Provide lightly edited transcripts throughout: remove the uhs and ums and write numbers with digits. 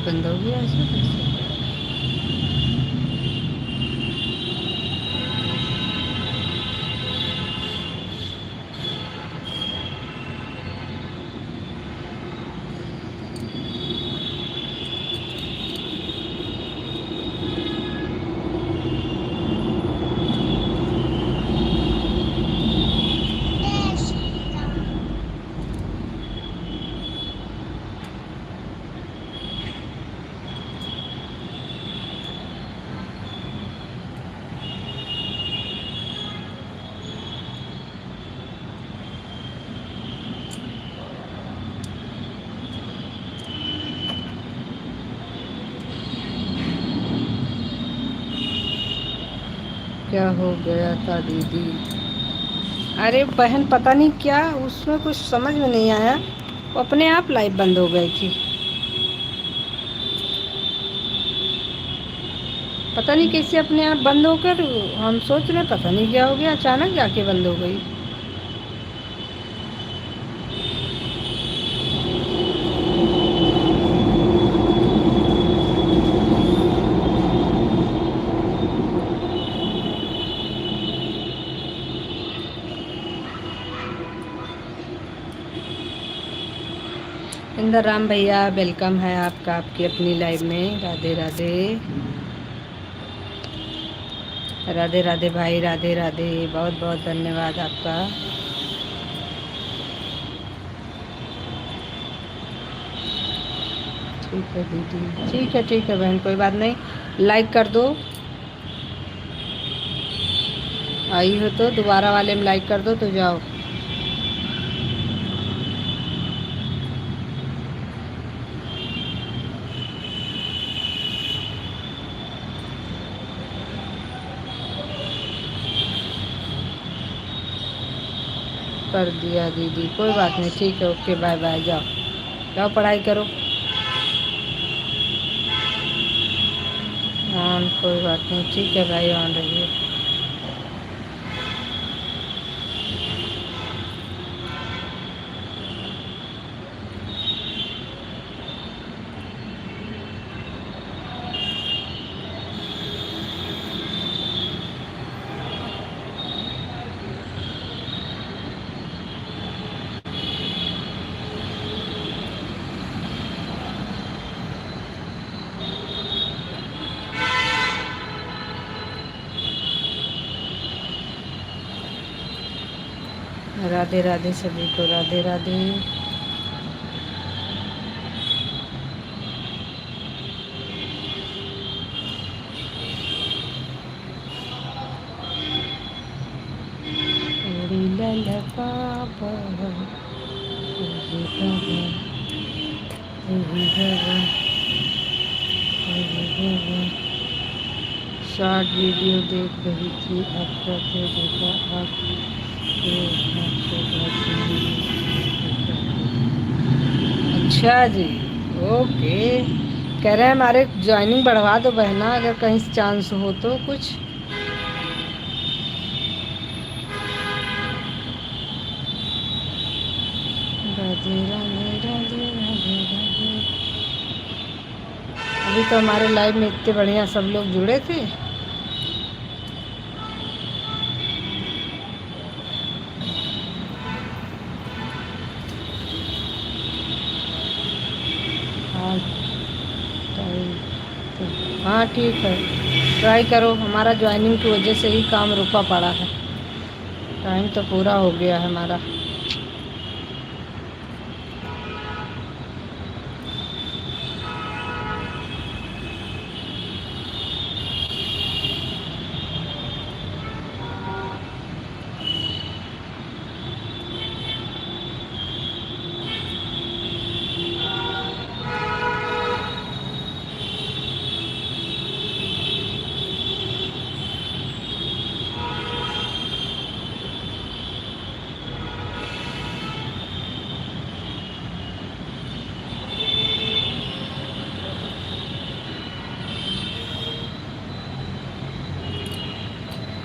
Live बंद हो गया ऐसा कैसे? क्या हो गया था दीदी? अरे बहन पता नहीं क्या उसमें कुछ समझ में नहीं आया, वो अपने आप लाइव बंद हो गई थी। पता नहीं कैसे अपने आप बंद होकर, हम सोच रहे पता नहीं क्या हो गया, अचानक जाके बंद हो गई। इंदर राम भैया वेलकम है आपका आपकी अपनी लाइव में। राधे राधे। राधे राधे भाई, राधे राधे, बहुत बहुत धन्यवाद आपका। ठीक है दीदी, ठीक है बहन, कोई बात नहीं। लाइक कर दो, आई हो तो दोबारा वाले में लाइक कर दो तो जाओ। कर दिया दीदी, कोई बात नहीं, ठीक है, ओके बाय बाय, जाओ जाओ पढ़ाई करो। ऑन, कोई बात नहीं, ठीक है भाई, ऑन रहिए। राधे राधे सभी को, राधे राधे। शॉर्ट वीडियो देख रही थी आपका, तो देखा आप अच्छा जी, ओके। कह रहे हैं हमारे ज्वाइनिंग बढ़वा दो बहना, अगर कहीं चांस हो तो कुछ। राधे राधे राधे राधे राधे। अभी तो हमारे लाइव में इतने बढ़िया सब लोग जुड़े थे। हाँ हाँ ठीक है, ट्राई करो। हमारा ज्वाइनिंग की वजह से ही काम रुका पड़ा है, टाइम तो पूरा हो गया है हमारा।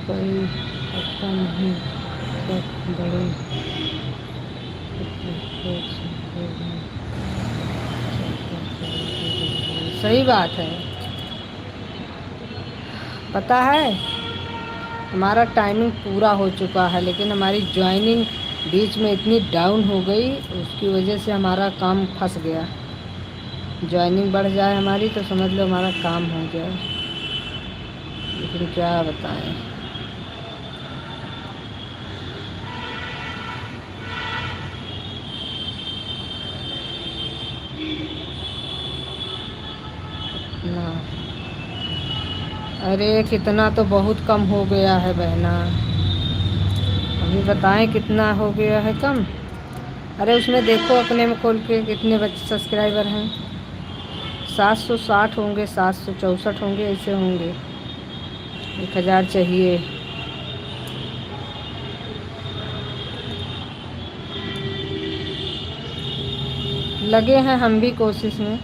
कोई पता नहीं, सब बड़े सही बात है। पता है, हमारा टाइमिंग पूरा हो चुका है, लेकिन हमारी ज्वाइनिंग बीच में इतनी डाउन हो गई, उसकी वजह से हमारा काम फंस गया। ज्वाइनिंग बढ़ जाए हमारी तो समझ लो हमारा काम हो जाए, लेकिन क्या बताएं। ना, अरे कितना तो बहुत कम हो गया है बहना। अभी बताएं कितना हो गया है कम। अरे उसमें देखो अपने में खोल के कितने बच्चे सब्सक्राइबर हैं। 760 होंगे, 764 होंगे, ऐसे होंगे। 1000 चाहिए। लगे हैं हम भी कोशिश में।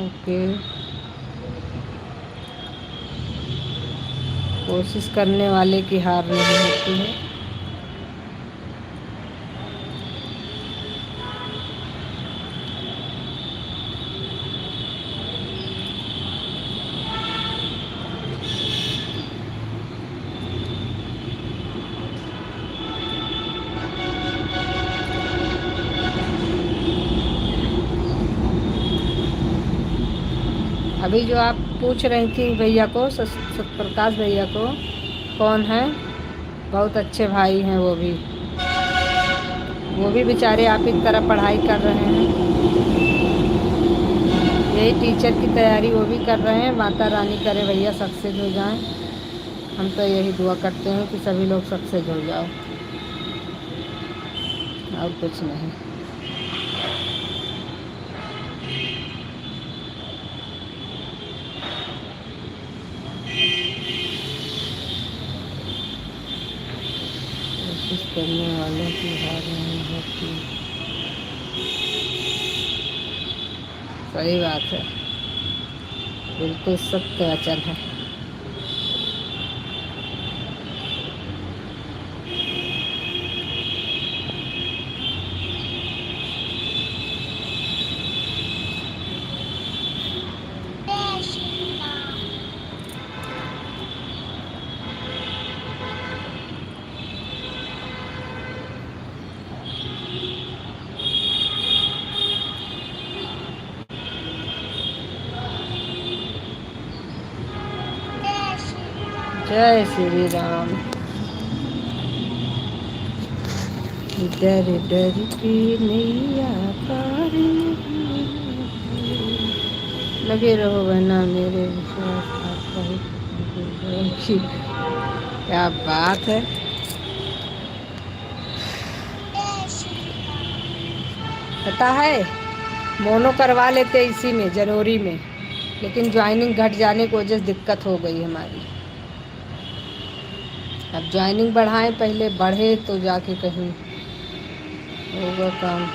ओके, कोशिश करने वाले की हार नहीं होती है। अभी जो आप पूछ रही थी भैया को, सत्यप्रकाश भैया को, कौन है? बहुत अच्छे भाई हैं वो भी बेचारे आप ही की तरह पढ़ाई कर रहे हैं। यही टीचर की तैयारी वो भी कर रहे हैं। माता रानी करे भैया सक्सेस हो जाएं। हम तो यही दुआ करते हैं कि सभी लोग सक्सेस हो जाओ, और कुछ नहीं। कोशिश करने वालों की हार नहीं होती। सही बात है, बिल्कुल सत्य वचन है। जय श्री राम। डर डर के नैया पार लगे रहो बहना, मेरे विश्वास आपका ही। क्या बात है। पता है, मोनो करवा लेते इसी में, जनवरी में, लेकिन ज्वाइनिंग घट जाने की वजह से दिक्कत हो गई हमारी। अब ज्वाइनिंग बढ़ाएं, पहले बढ़े तो जाके कहीं होगा काम।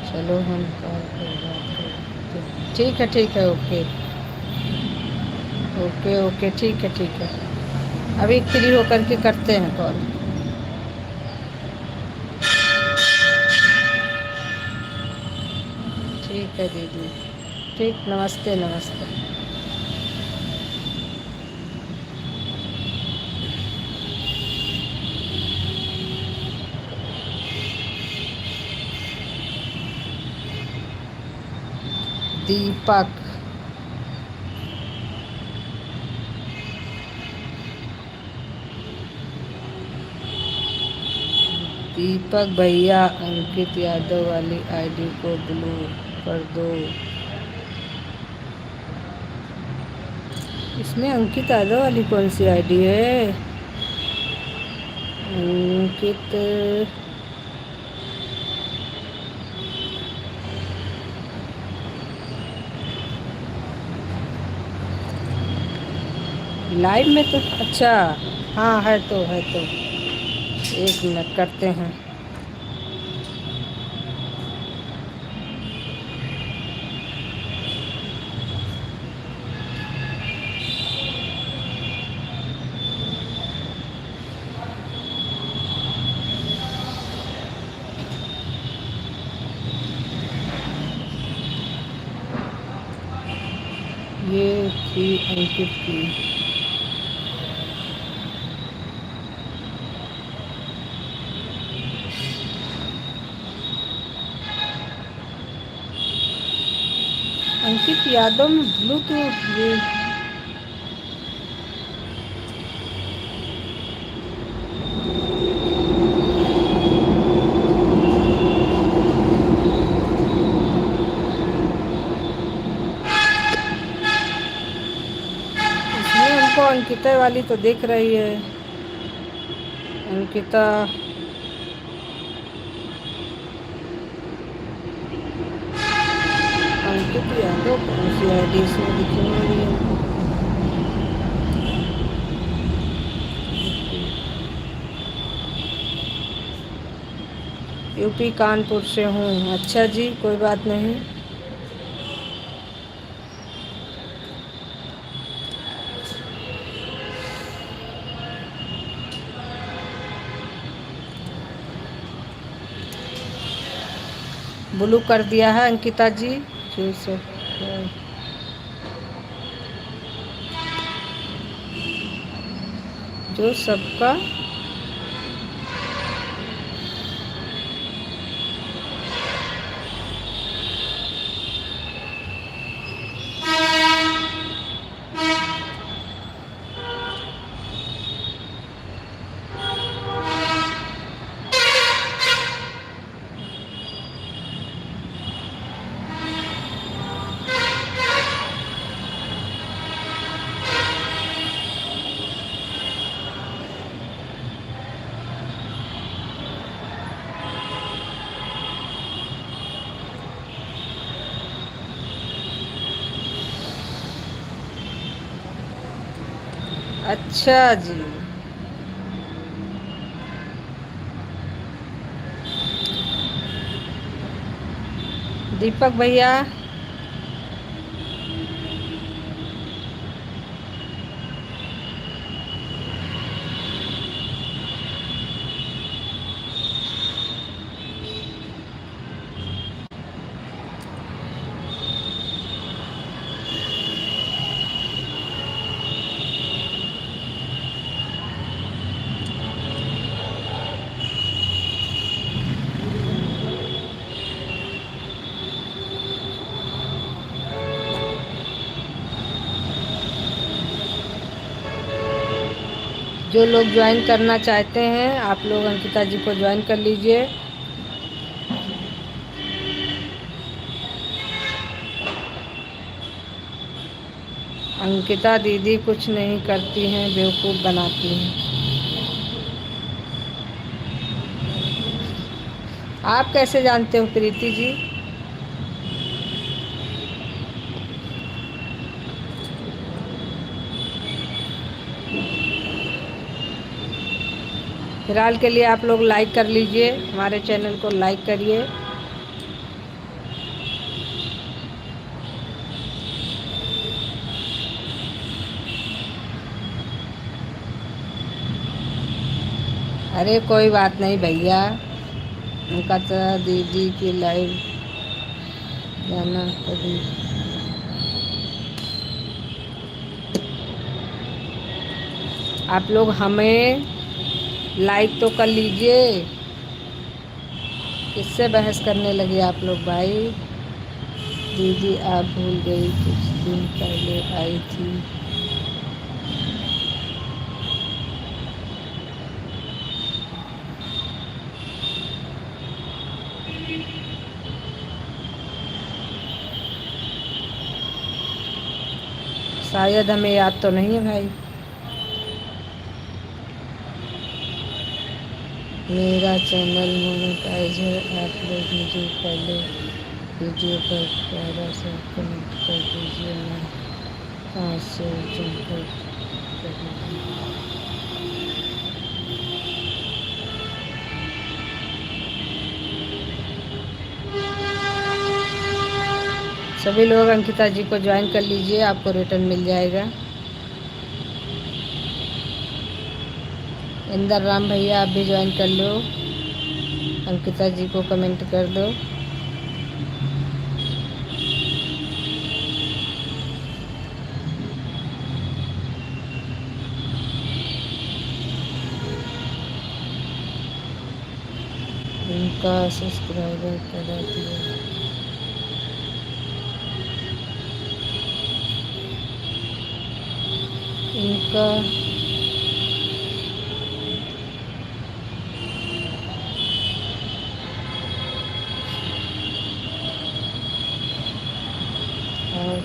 चलो हम कॉल पर बात करते हैं। ठीक है, ओके ओके ओके, ठीक है। अभी फ्री होकर के करते हैं कॉल। ठीक है दीदी, ठीक, नमस्ते नमस्ते। दीपक, दीपक भैया अंकित यादव वाली आईडी को ब्लू कर दो। इसमें अंकित यादव वाली कौन सी आईडी है? अंकित, लाइव में तो अच्छा, हाँ है तो एक मिनट करते हैं। ये थी अंकित की। अंकित यादव में ब्लूटूथ ये इसमें हमको अंकिता वाली तो दिख रही है। अंकिता अंकित यादव कौन सी आईडी इसमें दिखी नहीं रही है। यूपी कानपुर से हूँ। अच्छा जी, कोई बात नहीं। ब्लू कर दिया है अंकिता जी। जो सब जो सबका अच्छा जी। दीपक भैया जो लोग ज्वाइन करना चाहते हैं आप लोग अंकिता जी को ज्वाइन कर लीजिए। अंकिता दीदी कुछ नहीं करती हैं, बेवकूफ़ बनाती हैं। आप कैसे जानते हो प्रीति जी? फिलहाल के लिए आप लोग लाइक कर लीजिए, हमारे चैनल को लाइक करिए। अरे कोई बात नहीं भैया, उनका तो दीदी की लाइव जाना कभी। आप लोग हमें लाइक तो कर लीजिए। किससे बहस करने लगे आप लोग भाई? दीदी आप भूल गई, कुछ दिन पहले आई थी। शायद हमें याद तो नहीं है भाई। मेरा चैनल मोनेटाइज है, आप लोग मुझे पहले वीडियो पर प्यारा सा कमेंट कर दीजिए, मैं 500 जंपर कर। सभी लोग अंकिता जी को ज्वाइन कर लीजिए, आपको रिटर्न मिल जाएगा। इंदर राम भैया आप भी ज्वाइन कर लो, अंकिता जी को कमेंट कर दो। उनका सब्सक्राइबर करा दिया। इनका और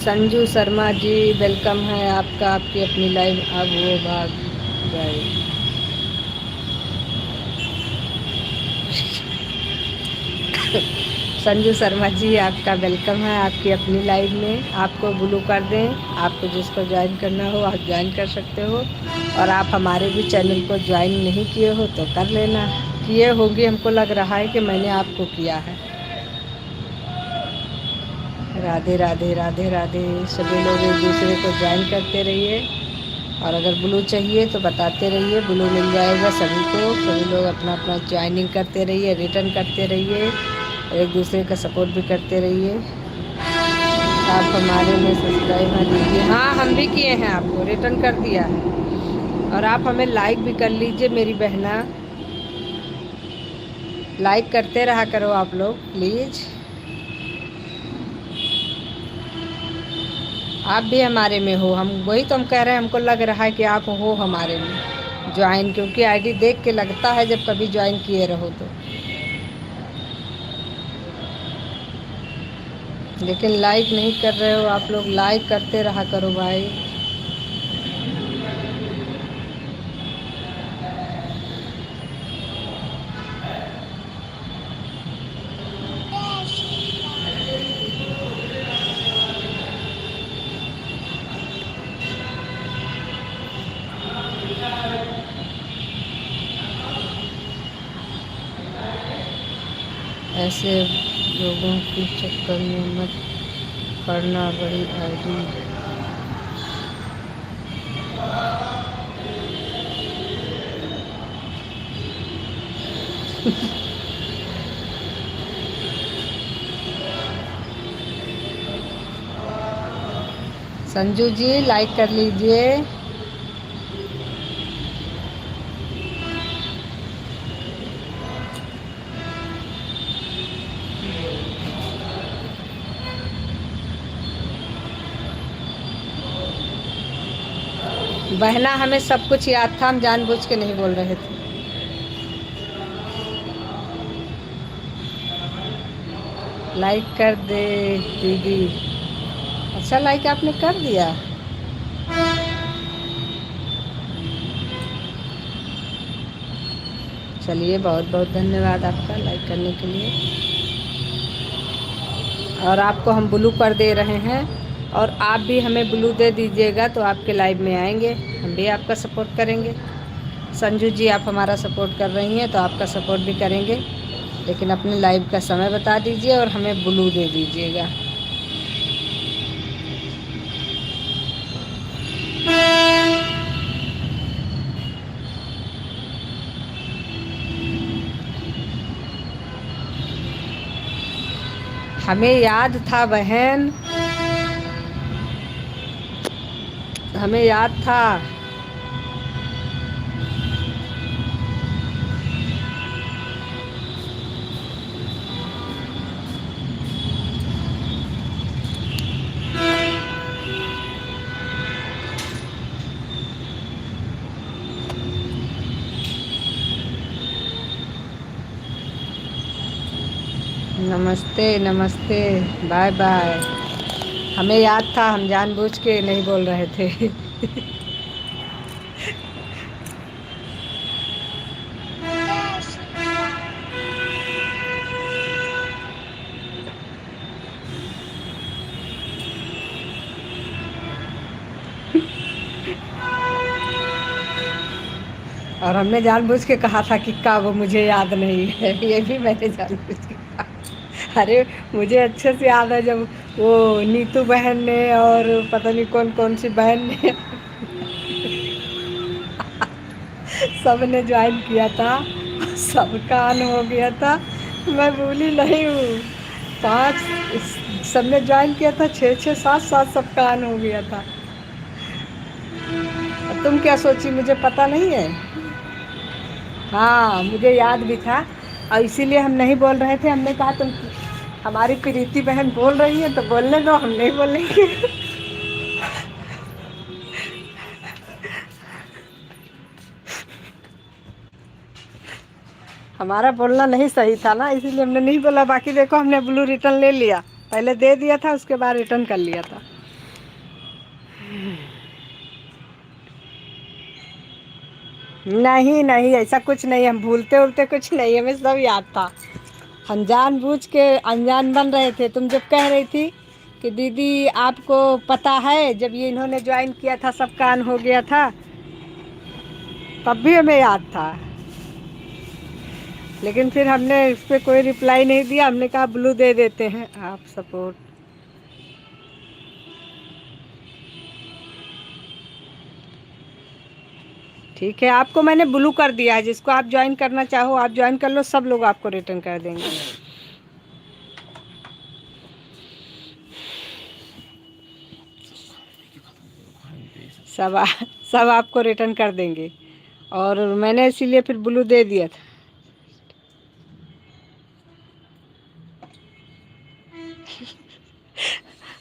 संजू शर्मा जी वेलकम है आपका, आपकी अपनी लाइव। अब वो भाग गए। संजू शर्मा जी आपका वेलकम है आपकी अपनी लाइव में। आपको ब्लू कर दें, आपको जिसको ज्वाइन करना हो आप ज्वाइन कर सकते हो। और आप हमारे भी चैनल को ज्वाइन नहीं किए हो तो कर लेना। किए होंगे, हमको लग रहा है कि मैंने आपको किया है। राधे राधे राधे राधे। सभी लोग एक दूसरे को ज्वाइन करते रहिए, और अगर ब्लू चाहिए तो बताते रहिए, ब्लू मिल जाएगा सभी को। सभी लोग अपना अपना ज्वाइनिंग करते रहिए, रिटर्न करते रहिए, और एक दूसरे का सपोर्ट भी करते रहिए। आप हमारे में सब्सक्राइब कर लीजिए। हाँ, हम भी किए हैं, आपको रिटर्न कर दिया है। और आप हमें लाइक भी कर लीजिए मेरी बहना, लाइक करते रहा करो आप लोग प्लीज़। आप भी हमारे में हो, हम वही तो हम कह रहे हैं, हमको लग रहा है कि आप हो हमारे में ज्वाइन, क्योंकि आईडी देख के लगता है जब कभी ज्वाइन किए रहो तो। लेकिन लाइक नहीं कर रहे हो आप लोग, लाइक करते रहा करो भाई। ऐसे लोगों के चक्कर में मत पड़ना, बड़ी आईडी संजू जी लाइक कर लीजिए। बहना हमें सब कुछ याद था, हम जानबूझ के नहीं बोल रहे थे। लाइक कर दे दीदी। अच्छा, लाइक आपने कर दिया। चलिए, बहुत बहुत धन्यवाद आपका लाइक करने के लिए। और आपको हम ब्लू कर दे रहे हैं, और आप भी हमें ब्लू दे दीजिएगा तो आपके लाइव में आएंगे, हम भी आपका सपोर्ट करेंगे। संजू जी आप हमारा सपोर्ट कर रही हैं तो आपका सपोर्ट भी करेंगे, लेकिन अपने लाइव का समय बता दीजिए और हमें ब्लू दे दीजिएगा। हमें याद था बहन, हमें याद था। नमस्ते नमस्ते। Bye bye. हमें याद था, हम जानबूझ के नहीं बोल रहे थे। और हमने जानबूझ के कहा था कि का वो मुझे याद नहीं है। ये भी मैंने जानबूझ के कहा। अरे मुझे अच्छे से याद है, जब वो नीतू बहन ने और पता नहीं कौन कौन सी बहन ने सबने ज्वाइन किया था, सबका ऑन हो गया था। मैं भूली नहीं हूँ। 5 सबने ज्वाइन किया था, 6 6 7 7 सबका ऑन हो गया था। और तुम क्या सोची, मुझे पता नहीं है? हाँ मुझे याद भी था, और इसीलिए हम नहीं बोल रहे थे। हमने कहा तुम हमारी प्रीति बहन बोल रही है तो बोलने दो, हम नहीं बोलेंगे। हमारा बोलना नहीं सही था ना, इसीलिए हमने नहीं बोला। बाकी देखो हमने ब्लू रिटर्न ले लिया, पहले दे दिया था, उसके बाद रिटर्न कर लिया था। नहीं नहीं, ऐसा कुछ नहीं, हम भूलते उलते कुछ नहीं, हमें सब याद था। हम जानबूझ के अनजान बन रहे थे। तुम जब कह रही थी कि दीदी आपको पता है, जब ये इन्होंने ज्वाइन किया था सब कान हो गया था, तब भी हमें याद था। लेकिन फिर हमने इस पर कोई रिप्लाई नहीं दिया, हमने कहा ब्लू दे देते हैं, आप सपोर्ट। ठीक है, आपको मैंने ब्लू कर दिया है, जिसको आप ज्वाइन करना चाहो आप ज्वाइन कर लो, सब लोग आपको रिटर्न कर देंगे। सब सब आपको रिटर्न कर देंगे, और मैंने इसीलिए फिर ब्लू दे दिया था।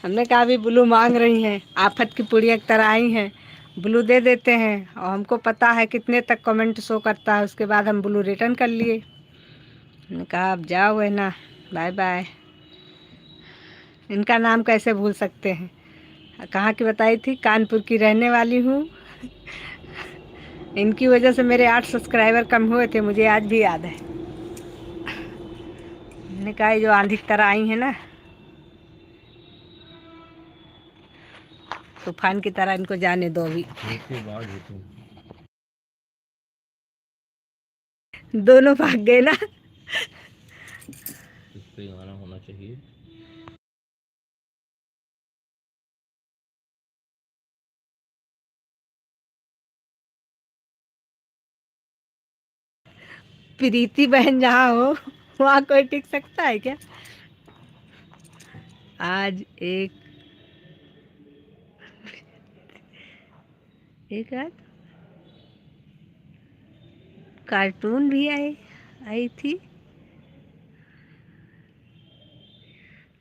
हमने कहा अभी ब्लू मांग रही हैं, आफत की पुड़िया की तरह आई हैं, ब्लू दे देते हैं। और हमको पता है कितने तक कमेंट शो करता है, उसके बाद हम ब्लू रिटर्न कर लिए। हमने कहा अब जाओ है ना, बाय बाय। इनका नाम कैसे भूल सकते हैं? कहाँ की बताई थी, कानपुर की रहने वाली हूँ। इनकी वजह से मेरे 8 सब्सक्राइबर कम हुए थे, मुझे आज भी याद है। मैंने कहा जो आंधी की तरह आई है ना, तूफान की तरह, इनको जाने दो अभी। दोनों भाग गए ना। इस पे गाना होना चाहिए। प्रीति बहन जहाँ हो वहाँ कोई टिक सकता है क्या? आज एक आज कार्टून भी आई थी।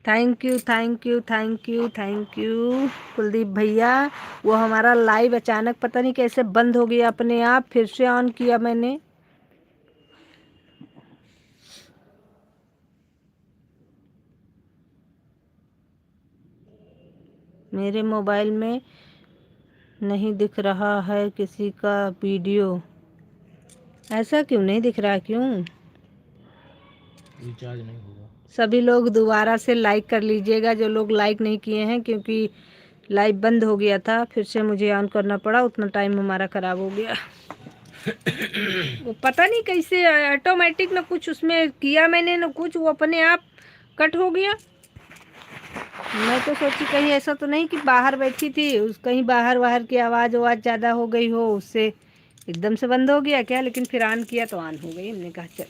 Thank you thank you thank you thank you Kuldeep भैया। वो हमारा लाइव अचानक पता नहीं कैसे बंद हो गया अपने आप, फिर से ऑन किया मैंने। मेरे मोबाइल में नहीं दिख रहा है किसी का वीडियो। ऐसा क्यों नहीं दिख रहा, क्यों? रिचार्ज नहीं होगा। सभी लोग दोबारा से लाइक कर लीजिएगा, जो लोग लाइक नहीं किए हैं, क्योंकि लाइव बंद हो गया था, फिर से मुझे ऑन करना पड़ा, उतना टाइम हमारा ख़राब हो गया। वो पता नहीं कैसे ऑटोमेटिक, ना कुछ उसमें किया मैंने, ना कुछ, वो अपने आप कट हो गया। मैं तो सोची कहीं ऐसा तो नहीं कि बाहर बैठी थी, उस कहीं बाहर बाहर की आवाज़ ज़्यादा हो गई हो, उससे एकदम से बंद हो गया क्या। लेकिन फिर ऑन किया तो ऑन हो गई। हमने कहा चलो।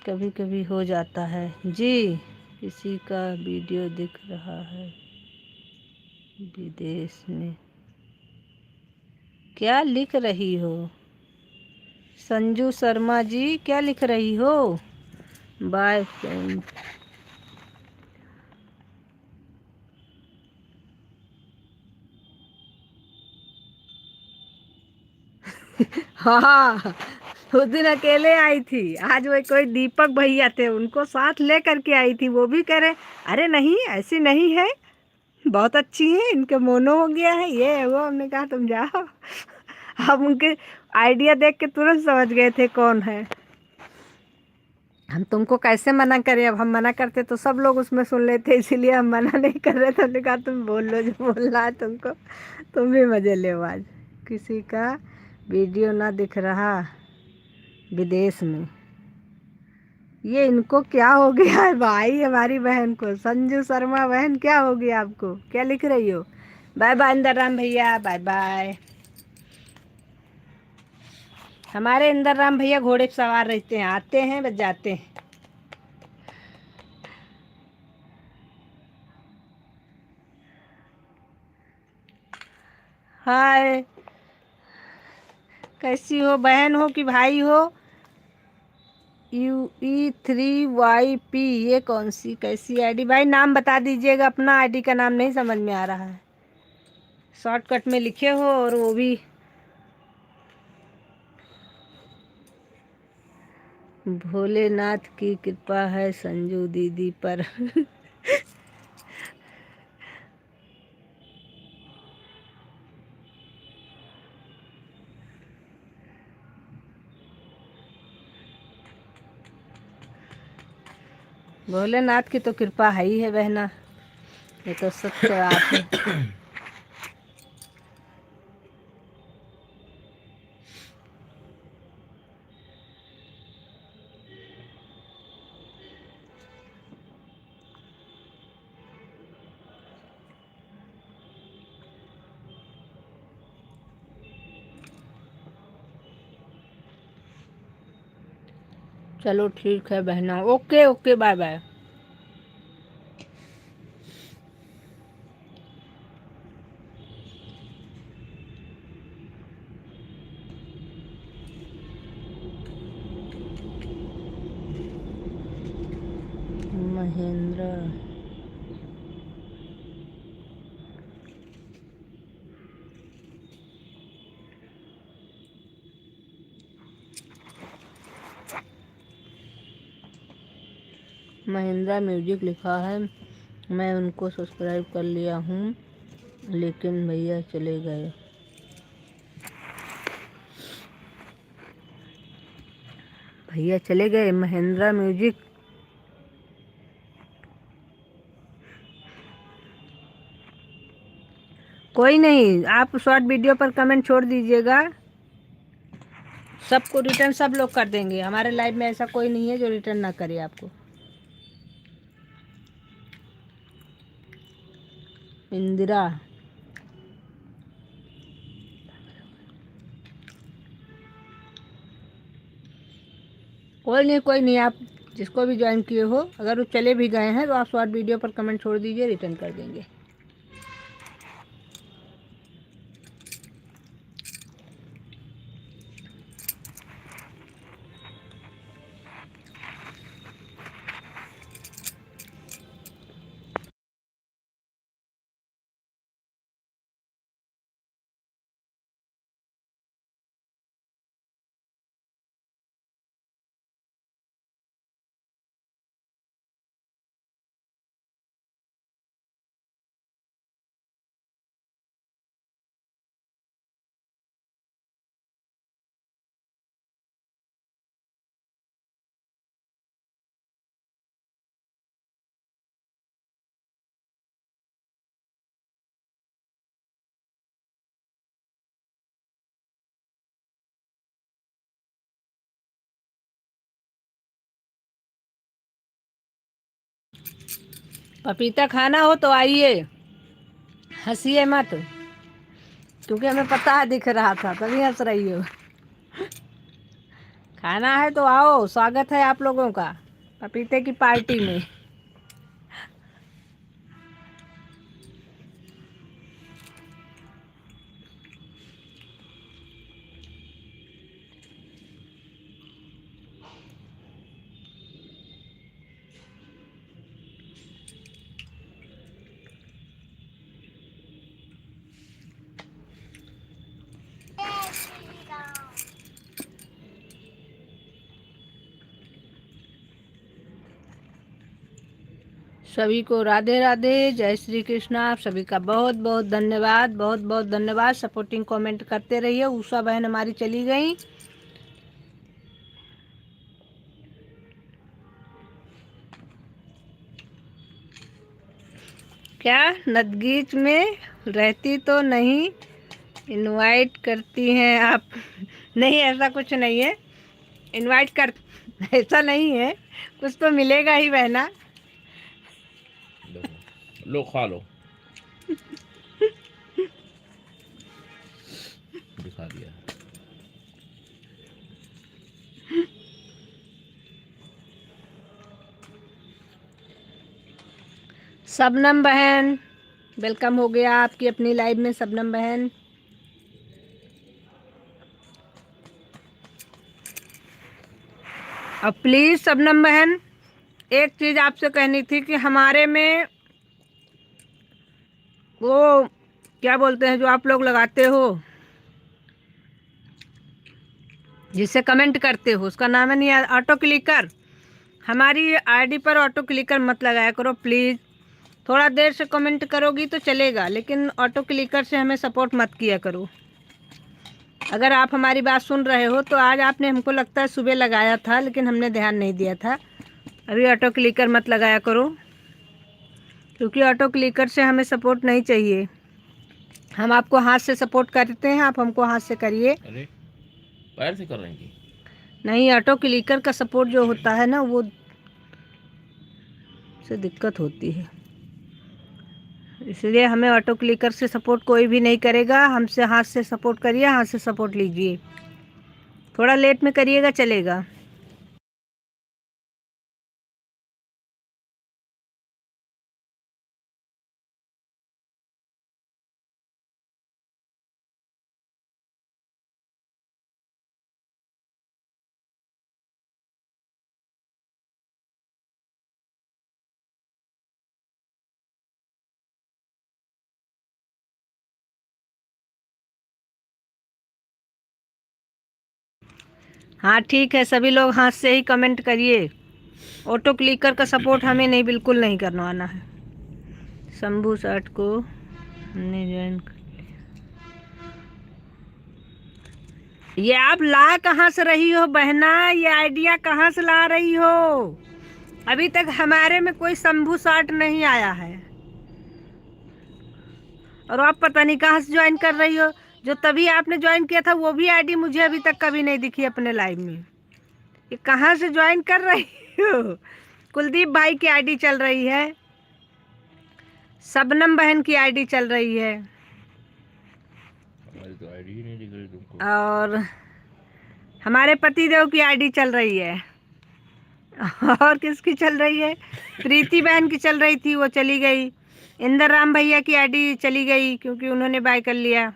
कभी कभी हो जाता है जी। किसी का वीडियो दिख रहा है विदेश में। क्या लिख रही हो संजू शर्मा जी, क्या लिख रही हो? Bye friend. हाँ, उस दिन अकेले आई थी, आज वो कोई दीपक भैया थे, उनको साथ ले करके आई थी। वो भी कह रहे अरे नहीं ऐसी नहीं है, बहुत अच्छी है, इनके मोनो हो गया है, ये है वो। हमने कहा तुम जाओ। हम उनके आइडिया देख के तुरंत समझ गए थे कौन है। हम तुमको कैसे मना करें, अब हम मना करते तो सब लोग उसमें सुन लेते, इसीलिए हम मना नहीं कर रहे थे। हमने कहा तुम बोल लो जो बोलना है तुमको, तुम भी मजे ले आज। किसी का वीडियो ना दिख रहा विदेश में, ये इनको क्या हो गया है भाई। हमारी बहन को, संजू शर्मा बहन, क्या हो गया आपको, क्या लिख रही हो? बाय बाय इंदर राम भैया, बाय बाय। हमारे इंदर राम भैया घोड़े पे सवार रहते हैं, आते हैं बस जाते हैं। हाय, कैसी हो, बहन हो कि भाई हो? UE3YP, ये कौन सी कैसी आईडी? भाई नाम बता दीजिएगा अपना, आईडी का नाम नहीं समझ में आ रहा है। शॉर्टकट में लिखे हो और वो भी भोलेनाथ की कृपा है संजू दीदी पर। भोलेनाथ की तो कृपा है ही है बहना, ये तो सच बात है। चलो ठीक है बहना, okay okay, bye bye. Mahendra, Mahindra music लिखा है। मैं उनको सब्सक्राइब कर लिया हूँ लेकिन भैया चले गए। भैया चले गए महिंद्रा म्यूजिक। कोई नहीं, आप शॉर्ट वीडियो पर कमेंट छोड़ दीजिएगा, सबको रिटर्न सब लोग कर देंगे। हमारे लाइव में ऐसा कोई नहीं है जो रिटर्न ना करे आपको। इंदिरा, कोई नहीं, आप जिसको भी ज्वाइन किए हो, अगर वो चले भी गए हैं तो आप शॉर्ट वीडियो पर कमेंट छोड़ दीजिए, रिटर्न कर देंगे। पपीता खाना हो तो आइए, हंसिए मत, क्योंकि हमें पता है दिख रहा था तभी हंस रही हो। खाना है तो आओ, स्वागत है आप लोगों का पपीते की पार्टी में। सभी को राधे राधे, जय श्री कृष्णा। आप सभी का बहुत बहुत धन्यवाद, बहुत बहुत धन्यवाद। सपोर्टिंग कमेंट करते रहिए। उषा बहन हमारी चली गई। क्या नदगीच में रहती तो नहीं इनवाइट करती हैं आप? नहीं, ऐसा कुछ नहीं है। इनवाइट कर ऐसा नहीं है, कुछ तो मिलेगा ही बहना। लो खा लो। दिखा दिया। शबनम बहन वेलकम हो गया आपकी अपनी लाइव में। शबनम बहन अब प्लीज शबनम बहन एक चीज आपसे कहनी थी कि हमारे में वो क्या बोलते हैं जो आप लोग लगाते हो, जिससे कमेंट करते हो, उसका नाम है नहीं यार, ऑटो क्लिकर। हमारी आईडी पर ऑटो क्लिकर मत लगाया करो प्लीज़। थोड़ा देर से कमेंट करोगी तो चलेगा, लेकिन ऑटो क्लिकर से हमें सपोर्ट मत किया करो। अगर आप हमारी बात सुन रहे हो तो आज आपने, हमको लगता है सुबह लगाया था, लेकिन हमने ध्यान नहीं दिया था। अभी ऑटो क्लिकर मत लगाया करो, क्योंकि ऑटो क्लिकर से हमें सपोर्ट नहीं चाहिए। हम आपको हाथ से सपोर्ट करते हैं, आप हमको हाथ से करिए। अरे पैर से कर रही थी। नहीं, ऑटो क्लिकर का सपोर्ट जो होता है ना, वो से दिक्कत होती है, इसलिए हमें ऑटो क्लिकर से सपोर्ट कोई भी नहीं करेगा। हमसे हाथ से सपोर्ट करिए, हाथ से सपोर्ट लीजिए। थोड़ा लेट में करिएगा चलेगा। हाँ ठीक है, सभी लोग हाथ से ही कमेंट करिए। ऑटो क्लिकर का सपोर्ट हमें नहीं, बिल्कुल नहीं करवाना है। शंभू शर्ट को हमने ज्वाइन कर। ये आप ला कहाँ से रही हो बहना? ये आइडिया कहाँ से ला रही हो? अभी तक हमारे में कोई शंभू शर्ट नहीं आया है, और आप पता नहीं कहाँ से ज्वाइन कर रही हो। जो तभी आपने ज्वाइन किया था वो भी आईडी मुझे अभी तक कभी नहीं दिखी अपने लाइव में। ये कहाँ से ज्वाइन कर रही हो? कुलदीप भाई की आईडी चल रही है, शबनम बहन की आईडी चल रही है, हमारी तो आईडी ही नहीं दिख रही तुमको। और हमारे पतिदेव की आईडी चल रही है। और किसकी चल रही है? प्रीति बहन की चल रही थी, वो चली गई। इंदर राम भैया की आईडी चली गई क्योंकि उन्होंने बाय कर लिया।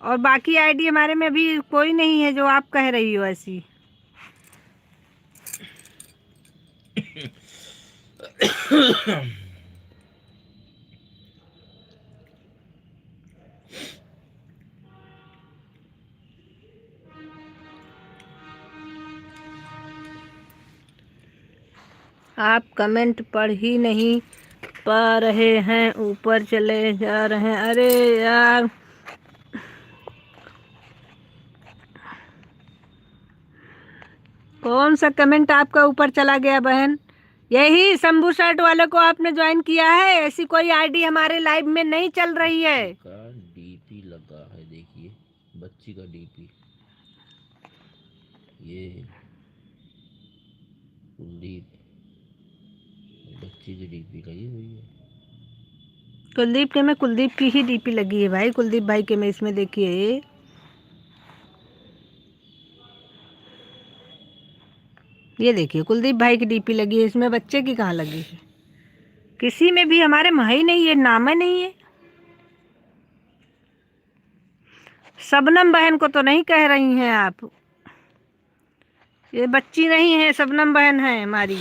और बाकी आईडी हमारे में अभी कोई नहीं है जो आप कह रही हो ऐसी। आप कमेंट पढ़ ही नहीं पा रहे हैं, ऊपर चले जा रहे हैं। अरे यार, कौन सा कमेंट आपका ऊपर चला गया बहन? यही शंभू शर्ट वाले को आपने ज्वाइन किया है? ऐसी कोई आईडी हमारे लाइव में नहीं चल रही है। का डीपी लगा है, देखिए बच्ची का डीपी। ये कुलदीप बच्ची की डीपी लगी हुई है। कुलदीप के में कुलदीप की ही डीपी लगी है भाई, कुलदीप भाई के में इसमें देखिए। ये देखिए कुलदीप भाई की डीपी लगी है, इसमें बच्चे की कहाँ लगी है? किसी में भी हमारे में ही नहीं है, नाम ही नहीं है। शबनम बहन को तो नहीं कह रही हैं आप? ये बच्ची नहीं है, शबनम बहन है हमारी।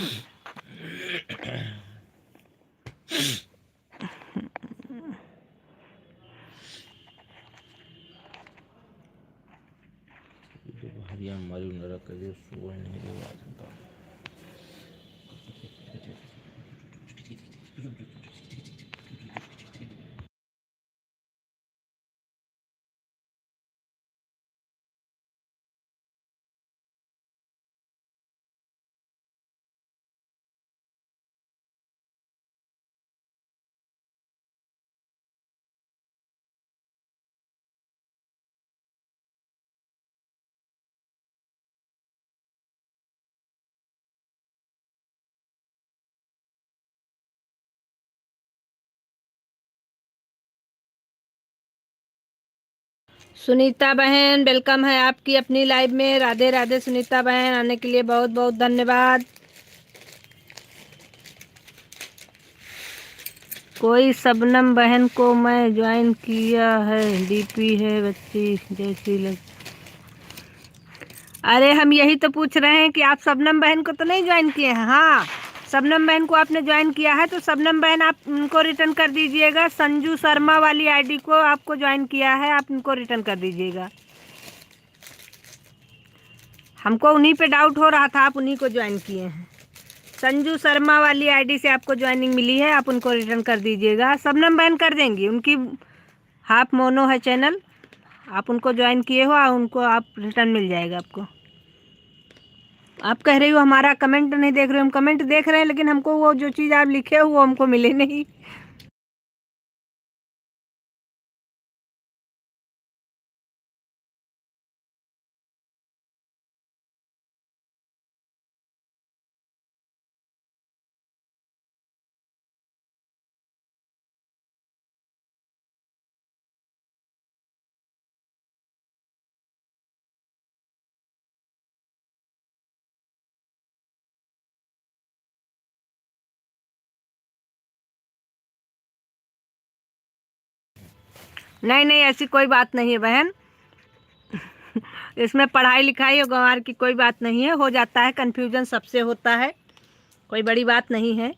तो हरियाणा हमारी नरक कर सुबह नहीं के बाद सुनीता बहन वेलकम है आपकी अपनी लाइव में। राधे राधे सुनीता बहन, आने के लिए बहुत बहुत धन्यवाद। कोई शबनम बहन को मैं ज्वाइन किया है, डीपी है बच्ची जैसी लग। अरे हम यही तो पूछ रहे हैं कि आप शबनम बहन को तो नहीं ज्वाइन किए हैं। हाँ, शबनम बहन को आपने ज्वाइन किया है तो शबनम बहन आप उनको रिटर्न कर दीजिएगा। संजू शर्मा वाली आईडी को आपको ज्वाइन किया है, आप उनको रिटर्न कर दीजिएगा। हमको उन्हीं पे डाउट हो रहा था, आप उन्हीं को ज्वाइन किए हैं। संजू शर्मा वाली आईडी से आपको ज्वाइनिंग मिली है, आप उनको रिटर्न कर दीजिएगा। शबनम बहन कर देंगी, उनकी हाफ मोनो है चैनल, आप उनको ज्वाइन किए हो, उनको आप रिटर्न मिल जाएगा आपको। आप कह रही हो हमारा कमेंट नहीं देख रहे हो। हम कमेंट देख रहे हैं लेकिन हमको वो जो चीज़ आप लिखे हो वो हमको मिले नहीं। नहीं नहीं, ऐसी कोई बात नहीं है बहन। इसमें पढ़ाई लिखाई और गंवार की कोई बात नहीं है, हो जाता है, कन्फ्यूजन सबसे होता है, कोई बड़ी बात नहीं है।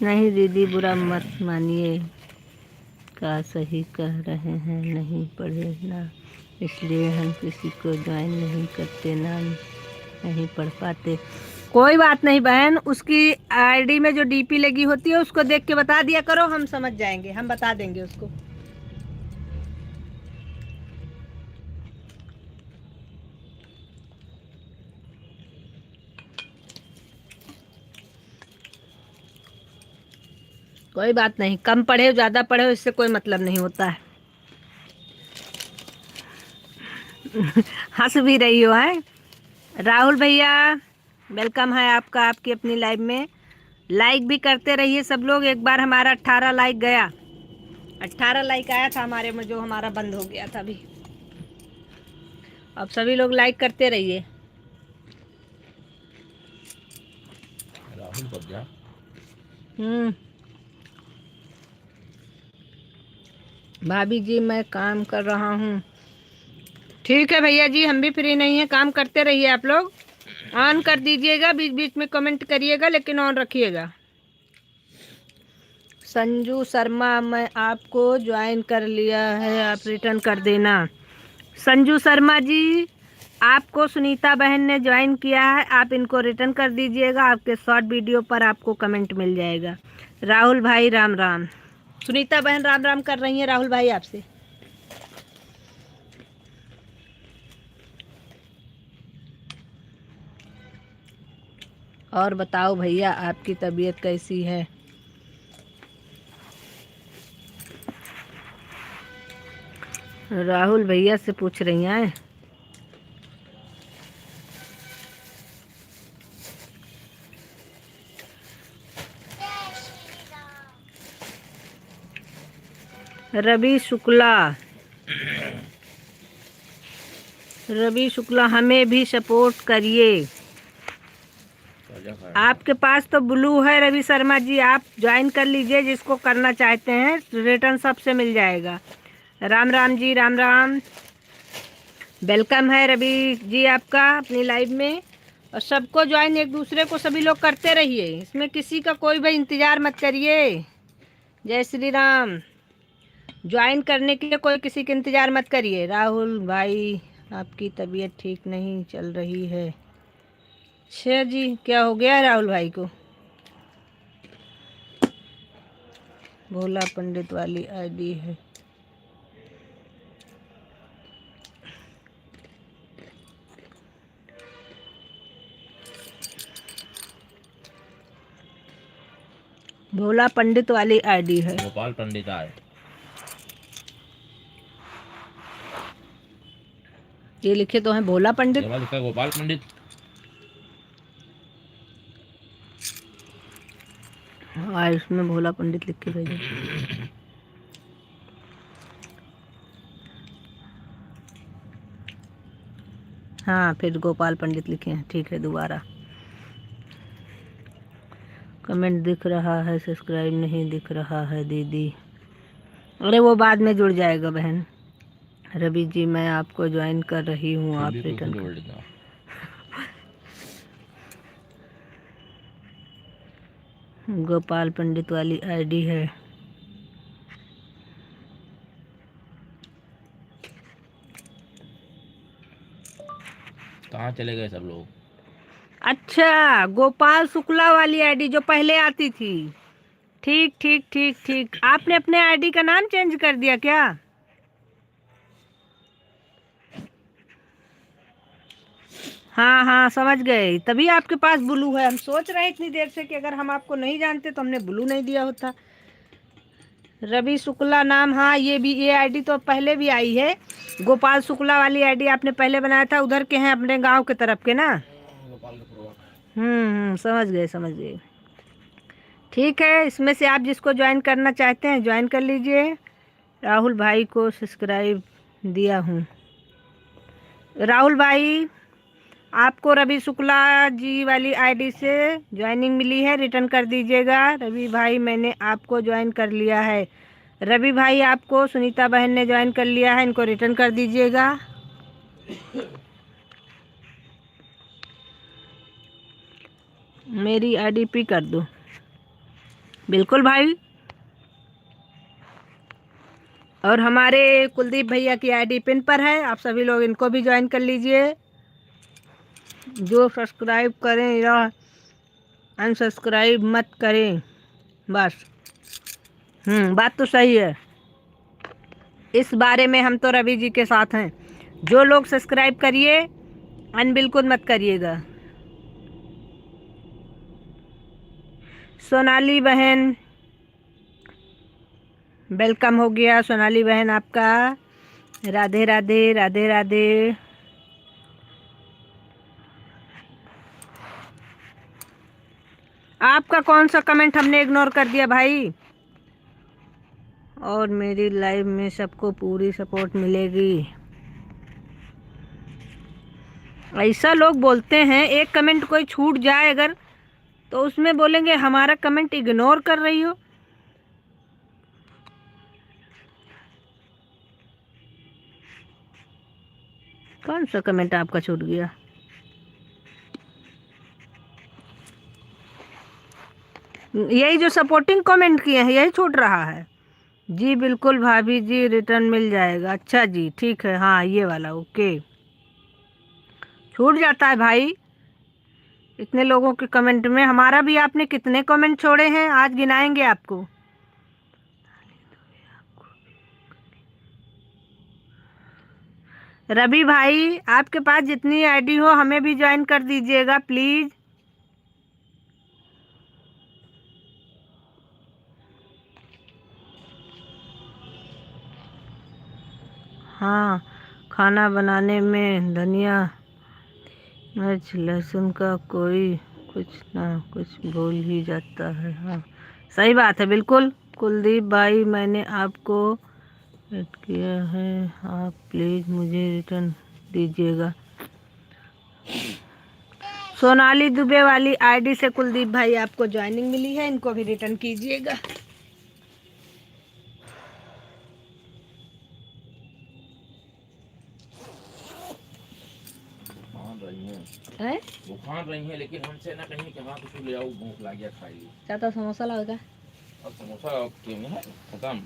नहीं दीदी बुरा मत मानिए, का सही कह रहे हैं, नहीं पढ़े ना इसलिए हम किसी को ज्वाइन नहीं करते, ना नहीं पढ़ पाते। कोई बात नहीं बहन, उसकी आईडी में जो डीपी लगी होती है उसको देख के बता दिया करो, हम समझ जाएंगे, हम बता देंगे उसको। कोई बात नहीं, कम पढ़े ज़्यादा पढ़े इससे कोई मतलब नहीं होता है। हंस भी रही हो है। राहुल भैया वेलकम है आपका आपकी अपनी लाइव में। लाइक भी करते रहिए सब लोग। एक बार हमारा 18 लाइक गया, 18 लाइक आया था हमारे में, जो हमारा बंद हो गया था अभी। अब सभी लोग लाइक करते रहिए। राहुल बब्जा। भाभी जी मैं काम कर रहा हूँ। ठीक है भैया जी, हम भी फ्री नहीं है, काम करते रहिए आप लोग। ऑन कर दीजिएगा, बीच बीच में कमेंट करिएगा लेकिन ऑन रखिएगा। संजू शर्मा मैं आपको ज्वाइन कर लिया है, आप रिटर्न कर देना। संजू शर्मा जी आपको सुनीता बहन ने ज्वाइन किया है, आप इनको रिटर्न कर दीजिएगा, आपके शॉर्ट वीडियो पर आपको कमेंट मिल जाएगा। राहुल भाई राम राम। सुनीता बहन राम राम कर रही हैं राहुल भाई आपसे। और बताओ भैया आपकी तबीयत कैसी है? राहुल भैया से पूछ रही हैं। रवि शुक्ला हमें भी सपोर्ट करिए। आपके पास तो ब्लू है रवि शर्मा जी, आप ज्वाइन कर लीजिए, जिसको करना चाहते हैं रिटर्न सबसे मिल जाएगा। राम राम जी राम राम, वेलकम है रवि जी आपका अपनी लाइव में। और सबको ज्वाइन एक दूसरे को सभी लोग करते रहिए, इसमें किसी का कोई भी इंतज़ार मत करिए। जय श्री राम। ज्वाइन करने के लिए कोई किसी का इंतज़ार मत करिए। राहुल भाई आपकी तबीयत ठीक नहीं चल रही है। अच्छा जी, क्या हो गया राहुल भाई को? भोला पंडित वाली आईडी है। भोला पंडित वाली आईडी है। गोपाल पंडित आए। ये लिखे तो हैं भोला पंडित। ये लिखा गोपाल पंडित। हाँ, इसमें भोला पंडित लिख के भेजो। हाँ, फिर गोपाल पंडित लिखे हैं। ठीक है, दोबारा कमेंट दिख रहा है, सब्सक्राइब नहीं दिख रहा है दीदी। अरे वो बाद में जुड़ जाएगा बहन। रवि जी मैं आपको ज्वाइन कर रही हूँ, आप रिटर्न कर। गोपाल पंडित वाली आईडी है। कहाँ चले गए सब लोग? अच्छा, गोपाल शुक्ला वाली आईडी जो पहले आती थी। ठीक ठीक ठीक ठीक। आपने अपने आईडी का नाम चेंज कर दिया क्या? हाँ हाँ, समझ गए, तभी आपके पास ब्लू है। हम सोच रहे इतनी देर से कि अगर हम आपको नहीं जानते तो हमने ब्लू नहीं दिया होता। रवि शुक्ला नाम, हाँ ये आईडी तो पहले भी आई है। गोपाल शुक्ला वाली आईडी आपने पहले बनाया था, उधर के हैं अपने गांव के तरफ के ना। समझ गए समझ गए। ठीक है, इसमें से आप जिसको ज्वाइन करना चाहते हैं ज्वाइन कर लीजिए। राहुल भाई को सब्सक्राइब दिया हूँ। राहुल भाई, आपको रवि शुक्ला जी वाली आईडी से ज्वाइनिंग मिली है, रिटर्न कर दीजिएगा। रवि भाई मैंने आपको ज्वाइन कर लिया है। रवि भाई आपको सुनीता बहन ने ज्वाइन कर लिया है, इनको रिटर्न कर दीजिएगा। मेरी आईडी पे कर दो। बिल्कुल भाई। और हमारे कुलदीप भैया की आईडी पिन पर है, आप सभी लोग इनको भी ज्वाइन कर लीजिए। जो सब्सक्राइब करें या अनसब्सक्राइब मत करें बस। बात तो सही है। इस बारे में हम तो रवि जी के साथ हैं। जो लोग सब्सक्राइब करिए, अन बिल्कुल मत करिएगा। सोनाली बहन, वेलकम हो गया सोनाली बहन आपका। राधे राधे राधे राधे। आपका कौन सा कमेंट हमने इग्नोर कर दिया भाई? और मेरी लाइव में सबको पूरी सपोर्ट मिलेगी, ऐसा लोग बोलते हैं। एक कमेंट कोई छूट जाए अगर, तो उसमें बोलेंगे हमारा कमेंट इग्नोर कर रही हो। कौन सा कमेंट आपका छूट गया? यही जो सपोर्टिंग कमेंट किए हैं यही छूट रहा है। जी बिल्कुल भाभी जी, रिटर्न मिल जाएगा। अच्छा जी, ठीक है। हाँ, ये वाला ओके, छूट जाता है भाई इतने लोगों के कमेंट में। हमारा भी आपने कितने कमेंट छोड़े हैं आज गिनाएंगे आपको। रवि भाई, आपके पास जितनी आईडी हो हमें भी ज्वाइन कर दीजिएगा प्लीज। हाँ, खाना बनाने में धनिया मिर्च लहसुन का कोई कुछ ना कुछ भूल ही जाता है। हाँ, सही बात है बिल्कुल। कुलदीप भाई, मैंने आपको ऐड किया है, आप प्लीज़ मुझे रिटर्न दीजिएगा। सोनाली दुबे वाली आईडी से कुलदीप भाई आपको ज्वाइनिंग मिली है, इनको भी रिटर्न कीजिएगा। है? वो खान रही है, लेकिन हमसे ना कहीं कहाँ कुछ ले आओ, भूख लग गया खाइए। चाहता समोसा लगेगा? अब समोसा क्यों है खत्म।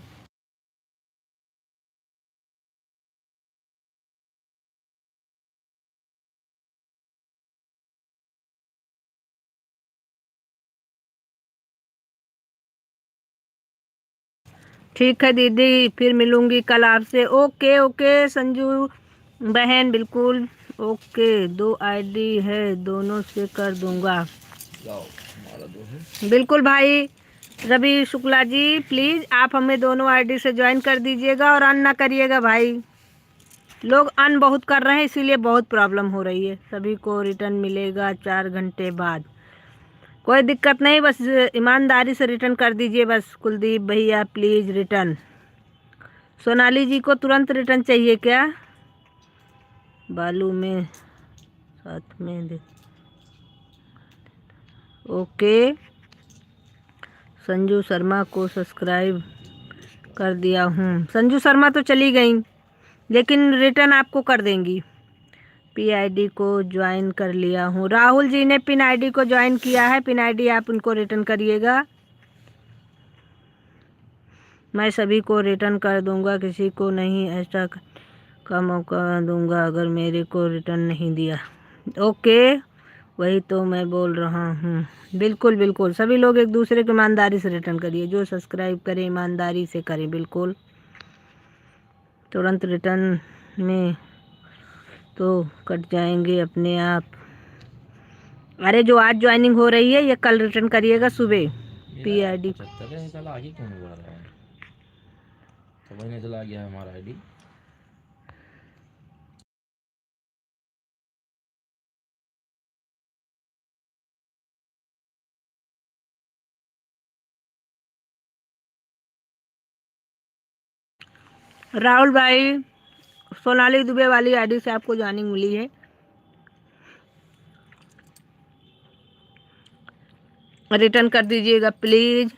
ठीक है दीदी, फिर मिलूंगी कल आपसे। ओके ओके संजू बहन, बिल्कुल ओके। 2 आईडी है, दोनों से कर दूंगा। जाओ, हमारा दो है। बिल्कुल भाई, रवि शुक्ला जी प्लीज़ आप हमें दोनों आईडी से ज्वाइन कर दीजिएगा और अन ना करिएगा भाई। लोग अन बहुत कर रहे हैं इसीलिए बहुत प्रॉब्लम हो रही है। सभी को रिटर्न मिलेगा 4 घंटे बाद, कोई दिक्कत नहीं, बस ईमानदारी से रिटर्न कर दीजिए बस। कुलदीप भैया प्लीज़ रिटर्न। सोनाली जी को तुरंत रिटर्न चाहिए क्या? बालू में साथ में दे। ओके, संजू शर्मा को सब्सक्राइब कर दिया हूँ। संजू शर्मा तो चली गई लेकिन रिटर्न आपको कर देंगी। पी आईडी को ज्वाइन कर लिया हूँ। राहुल जी ने पिन आईडी को ज्वाइन किया है, पिन आईडी आप उनको रिटर्न करिएगा। मैं सभी को रिटर्न कर दूंगा, किसी को नहीं ऐसा का मौका दूंगा अगर मेरे को रिटर्न नहीं दिया। ओके, वही तो मैं बोल रहा हूँ। बिल्कुल बिल्कुल, सभी लोग एक दूसरे को ईमानदारी से रिटर्न करिए। जो सब्सक्राइब करें ईमानदारी से करें, बिल्कुल तुरंत रिटर्न में तो कट जाएंगे अपने आप। अरे जो आज ज्वाइनिंग हो रही है ये कल रिटर्न करिएगा सुबह। पी आई डी चला आगे क्यों नहीं बढ़ रहा है? समझ नहीं चला गया हमारा आईडी। राहुल भाई, सोनाली दुबे वाली आईडी से आपको ज्वाइनिंग मिली है, रिटर्न कर दीजिएगा प्लीज।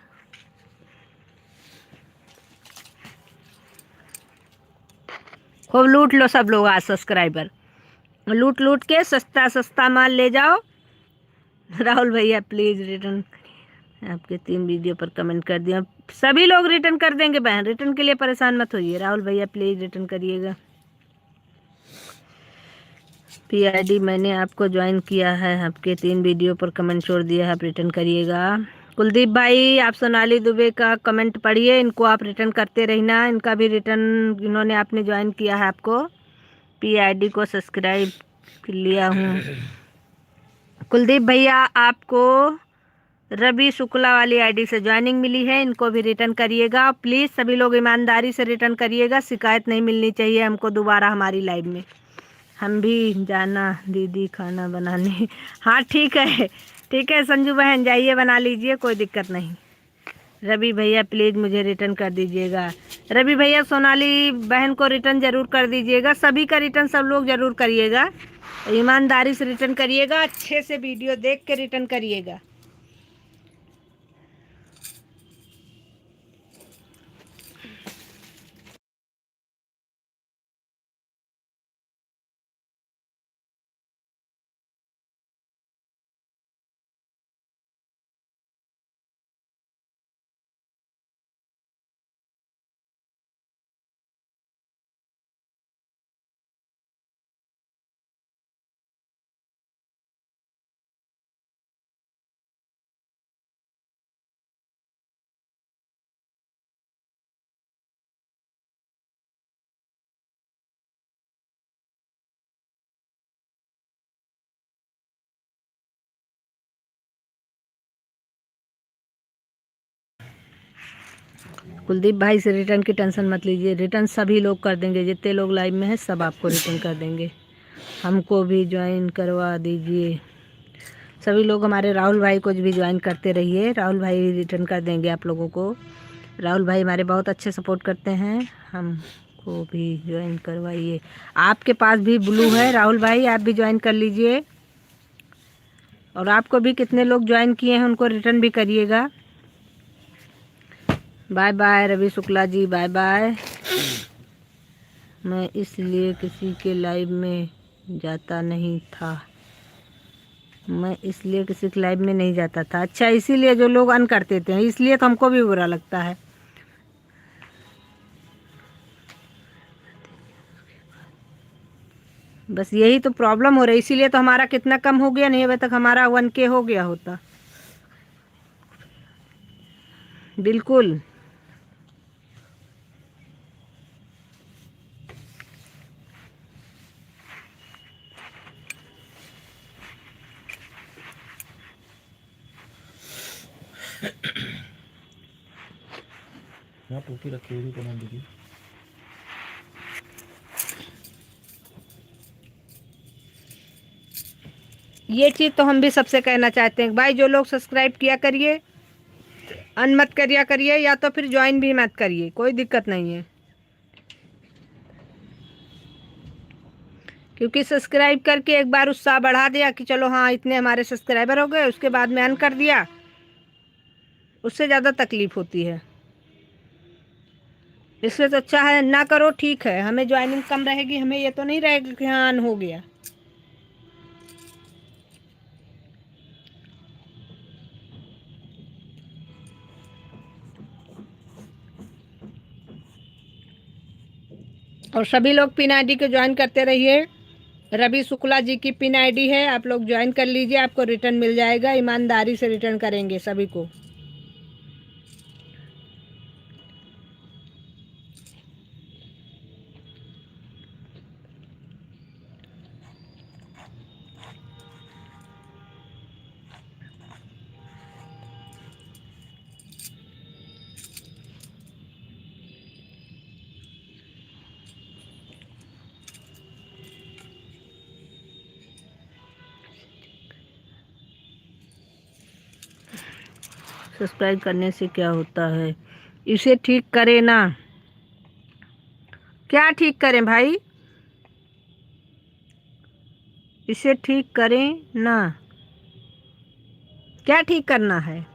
खूब लूट लो सब लोग आज सब्सक्राइबर, लूट लूट के सस्ता सस्ता माल ले जाओ। राहुल भैया प्लीज रिटर्न, आपके 3 वीडियो पर कमेंट कर दिया। सभी लोग रिटर्न कर देंगे बहन, रिटर्न के लिए परेशान मत होइए। राहुल भैया प्लीज रिटर्न करिएगा। पीआईडी मैंने आपको ज्वाइन किया है, आपके 3 वीडियो पर कमेंट छोड़ दिया है, आप रिटर्न करिएगा। कुलदीप भाई आप सोनाली दुबे का कमेंट पढ़िए, इनको आप रिटर्न करते रहना, इनका भी रिटर्न, इन्होंने आपने ज्वाइन किया है, आपको पीआईडी को सब्सक्राइब लिया हूँ। कुलदीप भैया आपको रवि शुक्ला वाली आईडी से ज्वाइनिंग मिली है, इनको भी रिटर्न करिएगा प्लीज़। सभी लोग ईमानदारी से रिटर्न करिएगा, शिकायत नहीं मिलनी चाहिए हमको दोबारा हमारी लाइव में। हम भी जाना दीदी खाना बनाने। हाँ ठीक है, ठीक है संजू बहन जाइए बना लीजिए, कोई दिक्कत नहीं। रवि भैया प्लीज़ मुझे रिटर्न कर दीजिएगा। रवि भैया सोनाली बहन को रिटर्न ज़रूर कर दीजिएगा, सभी का रिटर्न सब लोग ज़रूर करिएगा, ईमानदारी से रिटर्न करिएगा, अच्छे से वीडियो देख के रिटर्न करिएगा। कुलदीप भाई से रिटर्न की टेंशन मत लीजिए, रिटर्न सभी लोग कर देंगे, जितने लोग लाइव में हैं सब आपको रिटर्न कर देंगे। हमको भी ज्वाइन करवा दीजिए सभी लोग, हमारे राहुल भाई को भी ज्वाइन करते रहिए, राहुल भाई रिटर्न कर देंगे आप लोगों को। राहुल भाई हमारे बहुत अच्छे सपोर्ट करते हैं, हमको भी ज्वाइन करवाइए। आपके पास भी ब्लू है राहुल भाई, आप भी ज्वाइन कर लीजिए, और आपको भी कितने लोग ज्वाइन किए हैं उनको रिटर्न भी करिएगा। Bye bye Ravi Shukla ji, bye bye. मैं इसलिए किसी के लाइव में जाता नहीं था, मैं इसलिए किसी के लाइव में नहीं जाता था। अच्छा, इसीलिए जो लोग अन कर देते हैं, इसलिए तो हमको भी बुरा लगता है। बस यही तो प्रॉब्लम हो रही है, इसीलिए तो हमारा कितना कम हो गया, नहीं अभी तक हमारा 1K हो गया होता। बिल्कुल यहाँ टोपी रखी हुई तो दीदी। ये चीज़ तो हम भी सबसे कहना चाहते हैं भाई, जो लोग सब्सक्राइब किया करिए, अन मत करिया करिए, या तो फिर ज्वाइन भी मत करिए, कोई दिक्कत नहीं है। क्योंकि सब्सक्राइब करके एक बार उत्साह बढ़ा दिया कि चलो हाँ इतने हमारे सब्सक्राइबर हो गए, उसके बाद में अन कर दिया, उससे ज़्यादा तकलीफ होती है। इससे तो अच्छा है ना करो, ठीक है, हमें ज्वाइनिंग कम रहेगी, हमें ये तो नहीं रहेगा कि हाँ अन हो गया। और सभी लोग पिन आईडी को ज्वाइन करते रहिए। रवि शुक्ला जी की पिन आईडी है, आप लोग ज्वाइन कर लीजिए, आपको रिटर्न मिल जाएगा। ईमानदारी से रिटर्न करेंगे सभी को। सब्सक्राइब करने से क्या होता है? इसे ठीक करें ना। क्या ठीक करें भाई? इसे ठीक करें ना। क्या ठीक करना है?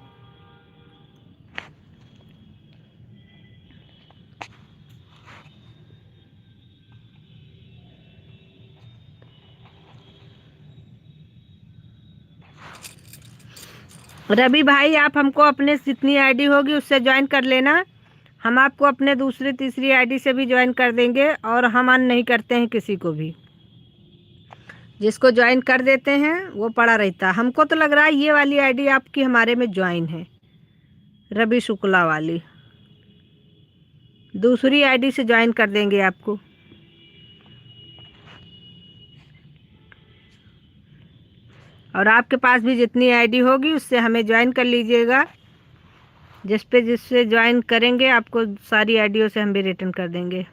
रवि भाई, आप हमको अपने जितनी आईडी होगी उससे ज्वाइन कर लेना। हम आपको अपने दूसरी तीसरी आईडी से भी ज्वाइन कर देंगे, और हम अन नहीं करते हैं किसी को भी। जिसको ज्वाइन कर देते हैं वो पड़ा रहता है। हमको तो लग रहा है ये वाली आईडी आपकी हमारे में ज्वाइन है, रवि शुक्ला वाली। दूसरी आईडी से ज्वाइन कर देंगे आपको। और आपके पास भी जितनी आईडी होगी उससे हमें ज्वाइन कर लीजिएगा। जिससे ज्वाइन करेंगे आपको सारी आईडियों से हम भी रिटर्न कर देंगे।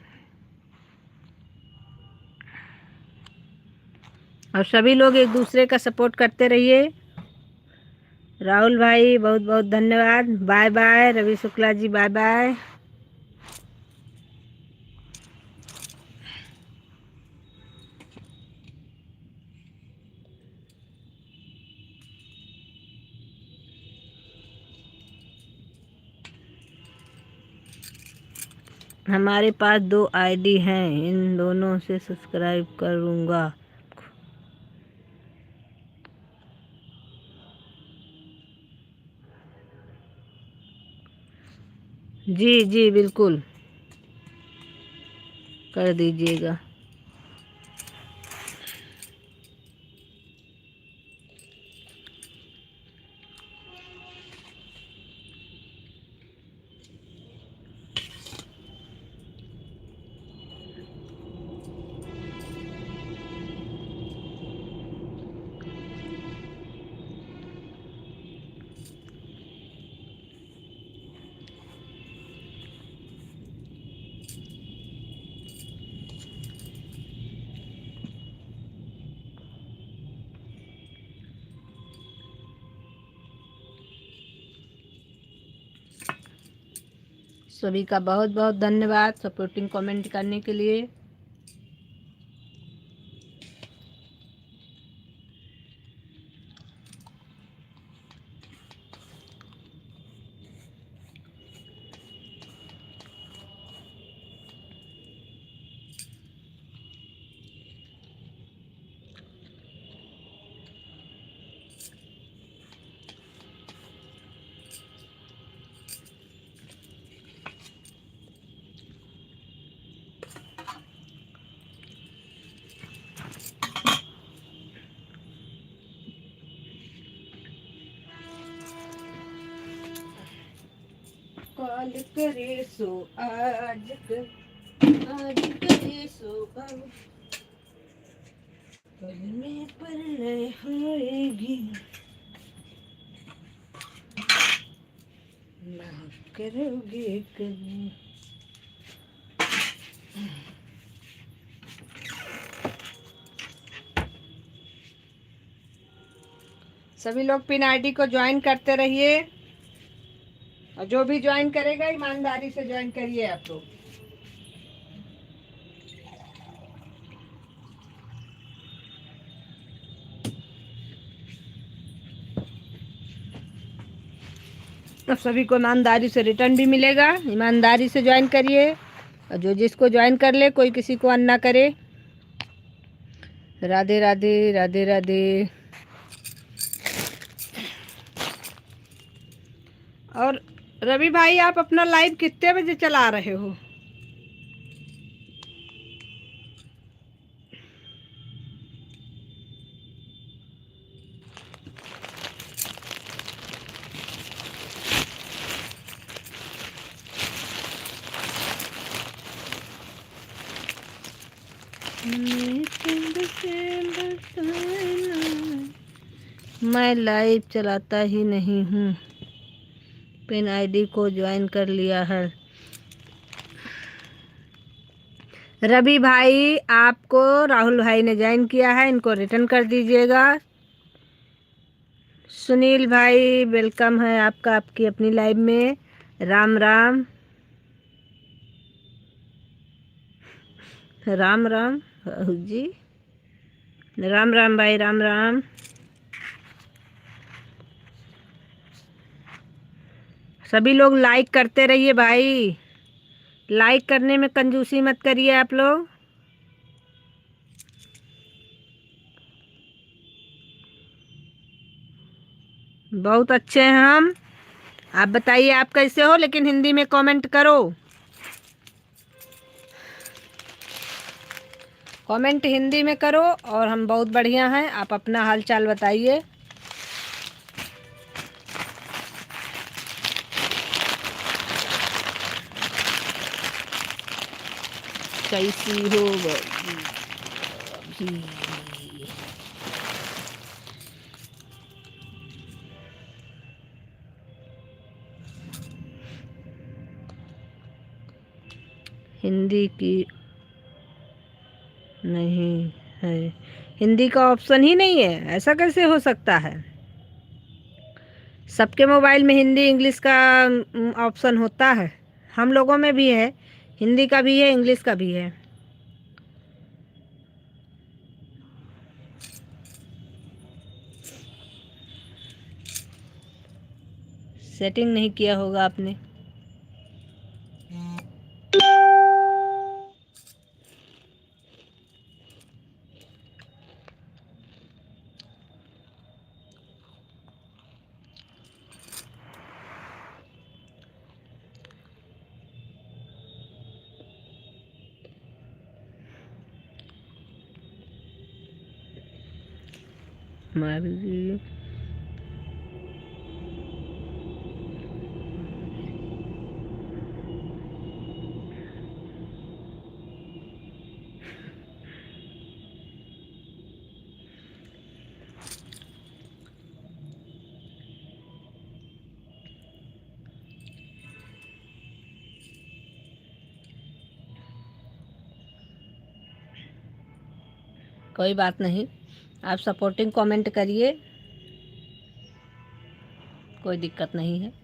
और सभी लोग एक दूसरे का सपोर्ट करते रहिए। राहुल भाई बहुत बहुत धन्यवाद। Bye bye Ravi Shukla ji, bye bye. हमारे पास 2 आईडी हैं, इन दोनों से सब्सक्राइब करूँगा। जी जी बिल्कुल कर दीजिएगा। सभी का बहुत बहुत धन्यवाद सपोर्टिंग कमेंट करने के लिए। कॉल करे सो आज करे सो अब, कल में पर होएगी। नहीं करोगे कभी। सभी लोग पिन आईडी को ज्वाइन करते रहिए, और जो भी ज्वाइन करेगा ईमानदारी से ज्वाइन करिए आप लोग। अब सभी को ईमानदारी से रिटर्न भी मिलेगा, ईमानदारी से ज्वाइन करिए, और जो जिसको ज्वाइन कर ले कोई किसी को अन्ना करे। राधे राधे राधे राधे। और रवि भाई, आप अपना लाइव कितने बजे चला रहे हो? मैं लाइव चलाता ही नहीं हूँ, पिन आईडी को ज्वाइन कर लिया है। रवि भाई, आपको राहुल भाई ने ज्वाइन किया है, इनको रिटर्न कर दीजिएगा। सुनील भाई, वेलकम है आपका आपकी अपनी लाइव में। राम राम राम राम जी, राम राम भाई, राम राम। सभी लोग लाइक करते रहिए भाई, लाइक करने में कंजूसी मत करिए आप लोग। बहुत अच्छे हैं हम। आप बताइए आप कैसे हो, लेकिन हिंदी में कमेंट करो, कमेंट हिंदी में करो। और हम बहुत बढ़िया हैं, आप अपना हाल चाल बताइए। कैसी हो भी? हिंदी की नहीं है, हिंदी का ऑप्शन ही नहीं है, ऐसा कैसे हो सकता है? सबके मोबाइल में हिंदी इंग्लिश का ऑप्शन होता है, हम लोगों में भी है, हिंदी का भी है इंग्लिश का भी है। सेटिंग नहीं किया होगा आपने। मारी कोई बात नहीं, आप सपोर्टिंग कमेंट करिए, कोई दिक्कत नहीं है।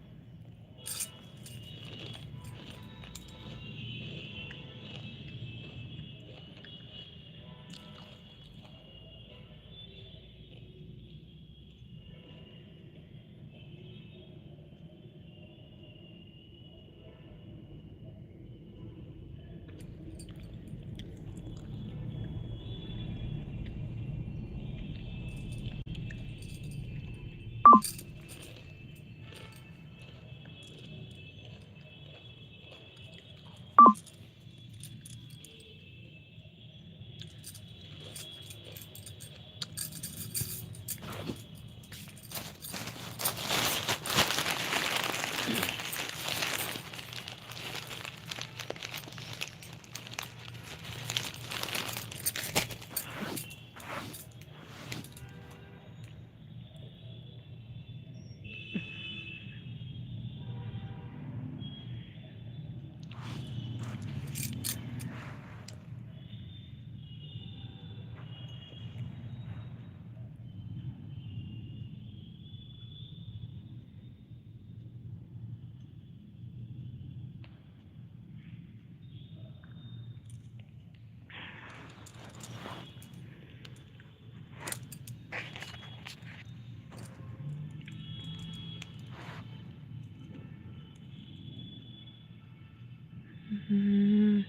हम्म,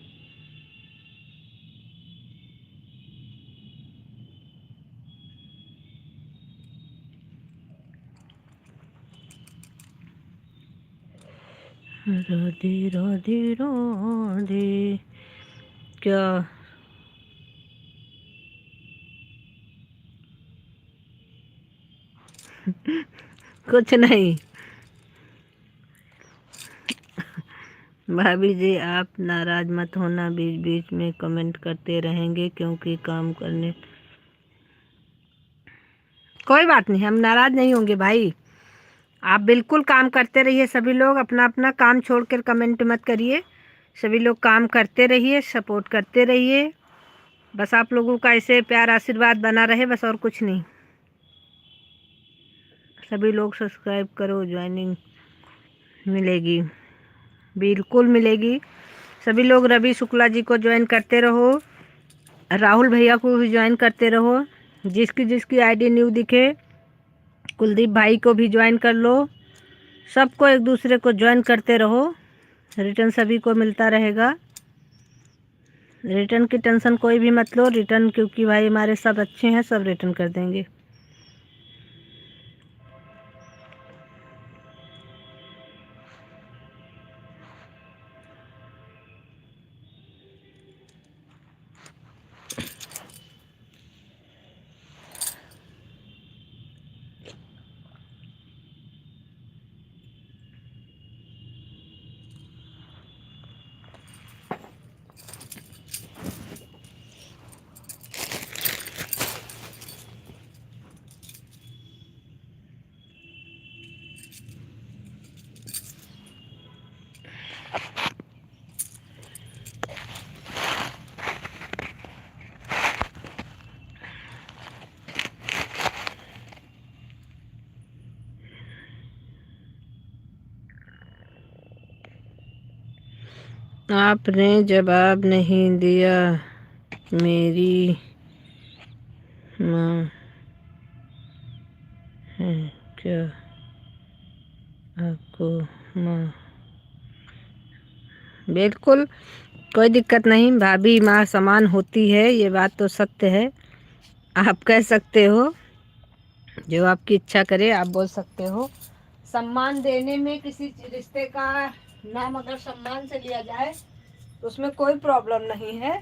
राधे राधे राधे। क्या? कुछ नहीं। भाभी जी आप नाराज मत होना, बीच बीच में कमेंट करते रहेंगे क्योंकि काम करने। कोई बात नहीं, हम नाराज नहीं होंगे भाई। आप बिल्कुल काम करते रहिए, सभी लोग अपना अपना काम छोड़कर कमेंट मत करिए। सभी लोग काम करते रहिए, सपोर्ट करते रहिए। बस आप लोगों का ऐसे प्यार आशीर्वाद बना रहे, बस और कुछ नहीं। सभी लोग सब्सक्राइब करो, ज्वाइनिंग मिलेगी, बिल्कुल मिलेगी। सभी लोग रवि शुक्ला जी को ज्वाइन करते रहो, राहुल भैया को भी ज्वाइन करते रहो। जिसकी जिसकी आईडी न्यू दिखे, कुलदीप भाई को भी ज्वाइन कर लो। सबको एक दूसरे को ज्वाइन करते रहो, रिटर्न सभी को मिलता रहेगा। रिटर्न की टेंशन कोई भी मत लो, रिटर्न क्योंकि भाई हमारे सब अच्छे हैं, सब रिटर्न कर देंगे। आपने जवाब नहीं दिया, मेरी माँ है क्या आपको? माँ बिल्कुल कोई दिक्कत नहीं, भाभी माँ समान होती है, ये बात तो सत्य है। आप कह सकते हो, जो आपकी इच्छा करे आप बोल सकते हो। सम्मान देने में किसी रिश्ते का नाम अगर सम्मान से लिया जाए तो उसमें कोई प्रॉब्लम नहीं है।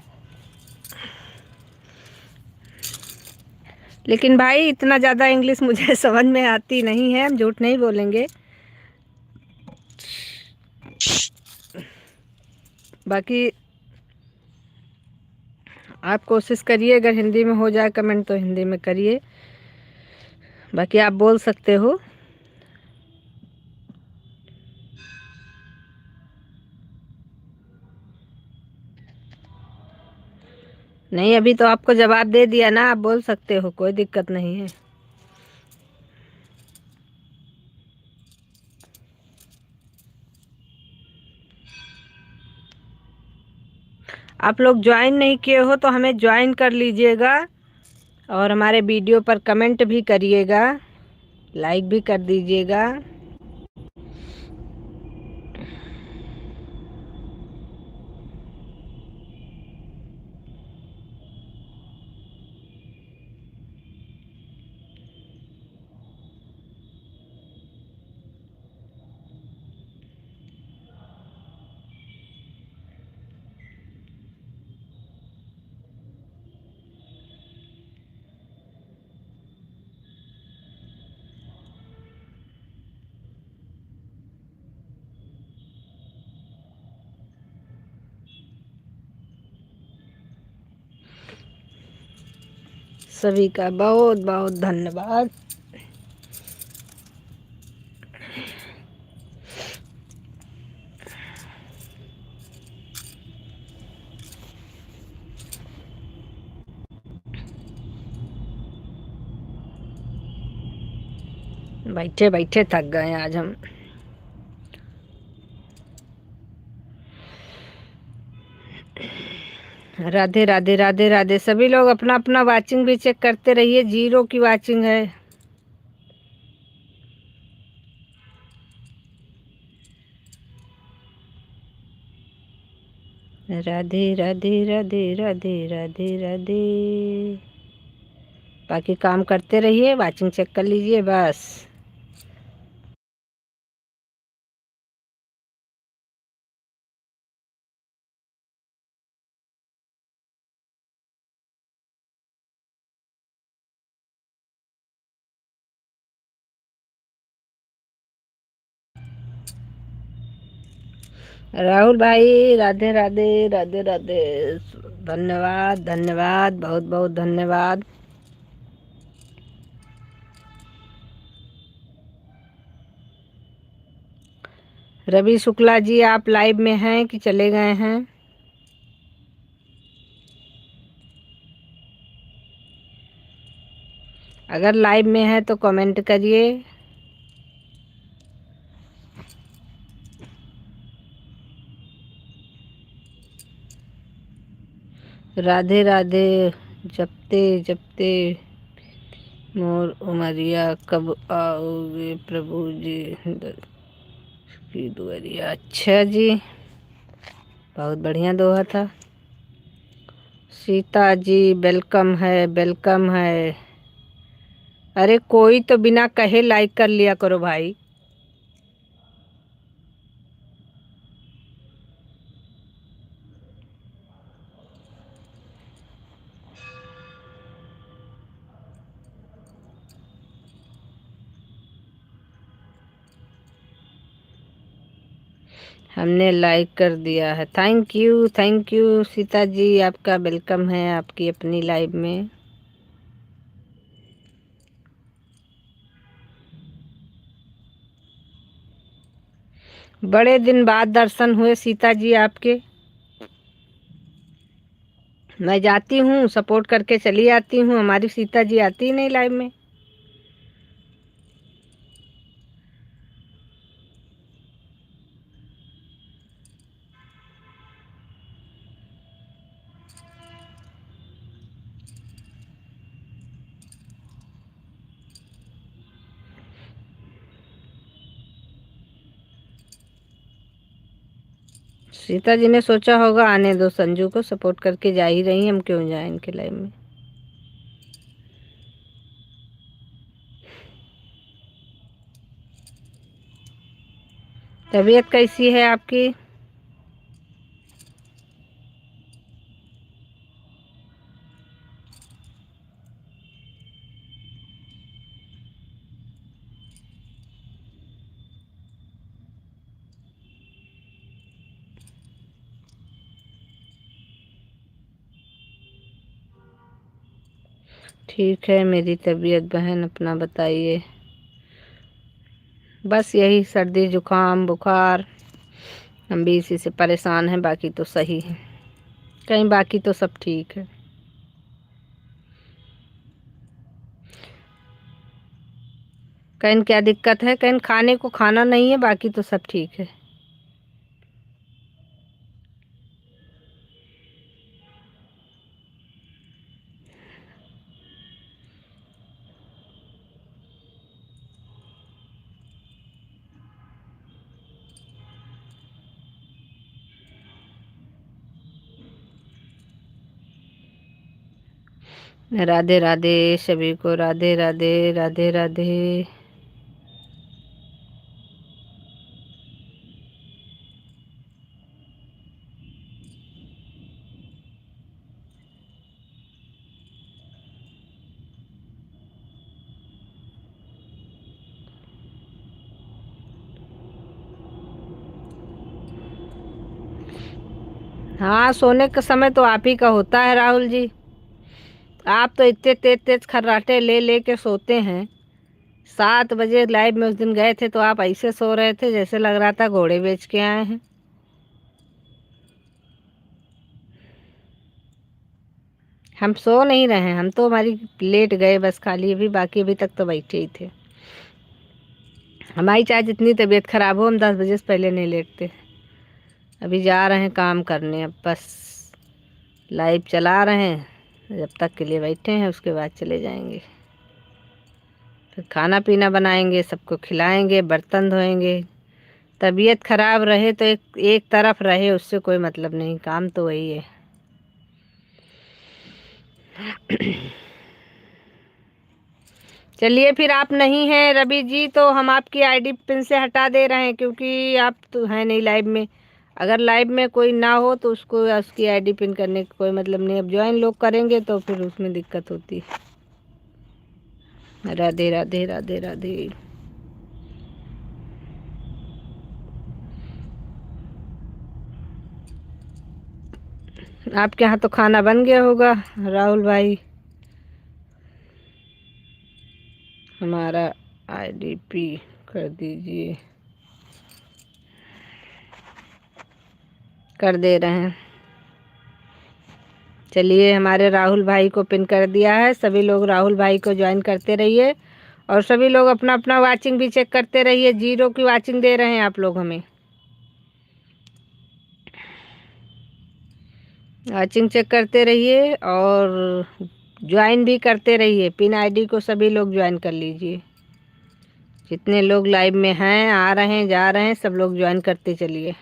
लेकिन भाई इतना ज़्यादा इंग्लिश मुझे समझ में आती नहीं है, हम झूठ नहीं बोलेंगे। बाकी आप कोशिश करिए, अगर हिंदी में हो जाए कमेंट तो हिंदी में करिए, बाकी आप बोल सकते हो। नहीं अभी तो आपको जवाब दे दिया ना, आप बोल सकते हो, कोई दिक्कत नहीं है। आप लोग ज्वाइन नहीं किए हो तो हमें ज्वाइन कर लीजिएगा, और हमारे वीडियो पर कमेंट भी करिएगा, लाइक भी कर दीजिएगा। सभी का बहुत बहुत धन्यवाद। बैठे बैठे थक गए आज हम। राधे राधे राधे राधे। सभी लोग अपना अपना वाचिंग भी चेक करते रहिए, 0 की वाचिंग है। राधे राधे राधे राधे राधे राधे। बाकी काम करते रहिए, वाचिंग चेक कर लीजिए बस। राहुल भाई राधे राधे राधे राधे। धन्यवाद धन्यवाद, बहुत बहुत धन्यवाद। रवि शुक्ला जी, आप लाइव में हैं कि चले गए हैं? अगर लाइव में है तो कमेंट करिए। राधे राधे। जपते जपते मोर उमरिया, कब आओगे प्रभु जी की दुआरिया। अच्छा जी, बहुत बढ़िया दोहा था। सीता जी वेलकम है, वेलकम है। अरे कोई तो बिना कहे लाइक कर लिया करो भाई। हमने लाइक कर दिया है। थैंक यू सीता जी, आपका वेलकम है आपकी अपनी लाइव में। बड़े दिन बाद दर्शन हुए सीता जी आपके। मैं जाती हूँ सपोर्ट करके चली आती हूँ, हमारी सीता जी आती ही नहीं लाइव में। सीता जी ने सोचा होगा आने दो, संजू को सपोर्ट करके जा ही रही, हम क्यों जाएं इनके लाइव में। तबीयत कैसी है आपकी? ठीक है मेरी तबीयत बहन, अपना बताइए। बस यही सर्दी जुकाम बुखार, हम भी इसी से परेशान हैं, बाकी तो सही है। कहीं बाकी तो सब ठीक है। कहीं क्या दिक्कत है? कहीं खाने को खाना नहीं है, बाकी तो सब ठीक है। राधे राधे सभी को, राधे राधे राधे राधे। हाँ, सोने का समय तो आप ही का होता है राहुल जी। आप तो इतने तेज तेज खर्राटे ले ले के सोते हैं। 7 बजे लाइव में उस दिन गए थे तो आप ऐसे सो रहे थे जैसे लग रहा था घोड़े बेच के आए हैं। हम सो नहीं रहे हैं, हम तो हमारी लेट गए बस खाली, अभी बाकी अभी तक तो बैठे ही थे। हमारी चाहे जितनी तबीयत खराब हो, हम 10 बजे से पहले नहीं लेटते। अभी जा रहे हैं काम करने, अब बस लाइव चला रहे हैं, जब तक के लिए बैठे हैं, उसके बाद चले जाएंगे। फिर खाना पीना बनाएंगे, सबको खिलाएंगे, बर्तन धोएंगे, तबीयत खराब रहे तो एक एक तरफ रहे, उससे कोई मतलब नहीं, काम तो वही है। चलिए फिर, आप नहीं हैं रवि जी तो हम आपकी आईडी पिन से हटा दे रहे हैं, क्योंकि आप तो हैं नहीं लाइव में। अगर लाइव में कोई ना हो तो उसको उसकी आईडी पिन करने का कोई मतलब नहीं। अब ज्वाइन लोग करेंगे तो फिर उसमें दिक्कत होती है। राधे राधे राधे राधे। आपके यहाँ तो खाना बन गया होगा राहुल भाई। हमारा आईडीपी कर दीजिए। कर दे रहे हैं। चलिए, हमारे राहुल भाई को पिन कर दिया है। सभी लोग राहुल भाई को ज्वाइन करते रहिए, और सभी लोग अपना अपना वाचिंग भी चेक करते रहिए। 0 की वाचिंग दे रहे हैं आप लोग हमें। वाचिंग चेक करते रहिए और ज्वाइन भी करते रहिए। पिन आईडी को सभी लोग ज्वाइन कर लीजिए। जितने लोग लाइव में हैं, आ रहे हैं, जा रहे हैं, सब लोग ज्वाइन करते चलिए।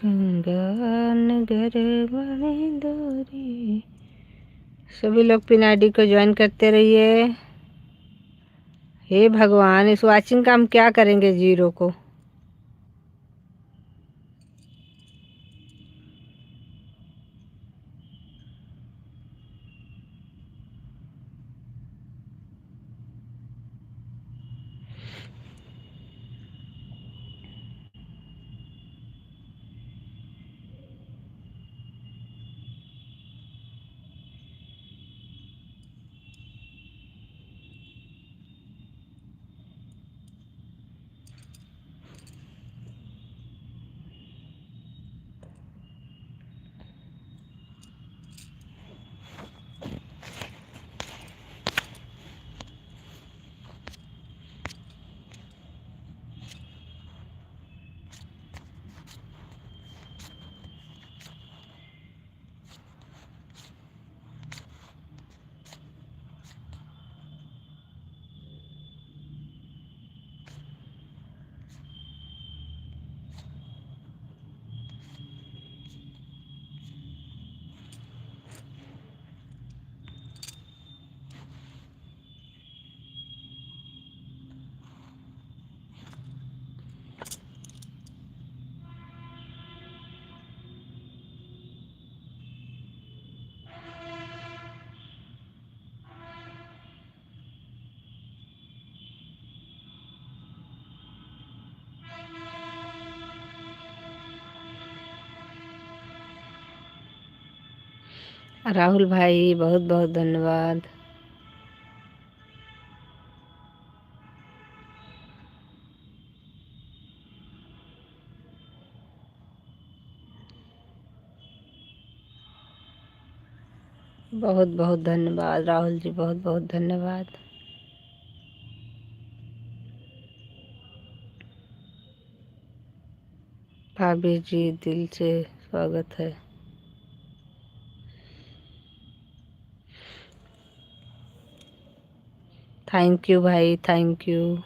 गंगा नगर बने दूरी। सभी लोग पिन आईडी को ज्वाइन करते रहिए। हे भगवान, इस वाचिंग का हम क्या करेंगे 0 को। राहुल भाई, बहुत बहुत धन्यवाद। बहुत बहुत धन्यवाद राहुल जी, बहुत बहुत धन्यवाद। भाभी जी, दिल से स्वागत है। थैंक यू भाई, थैंक यू।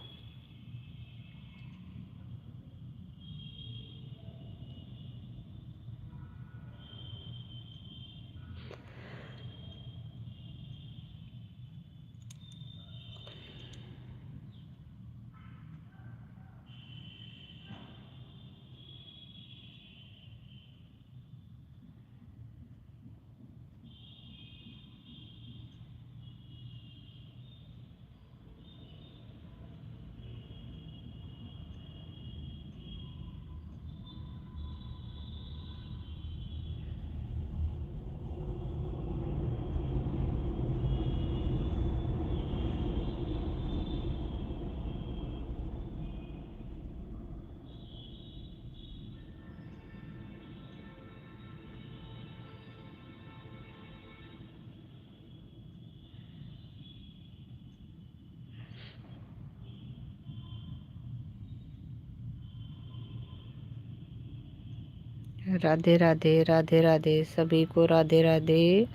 राधे राधे, राधे राधे, सभी को राधे राधे।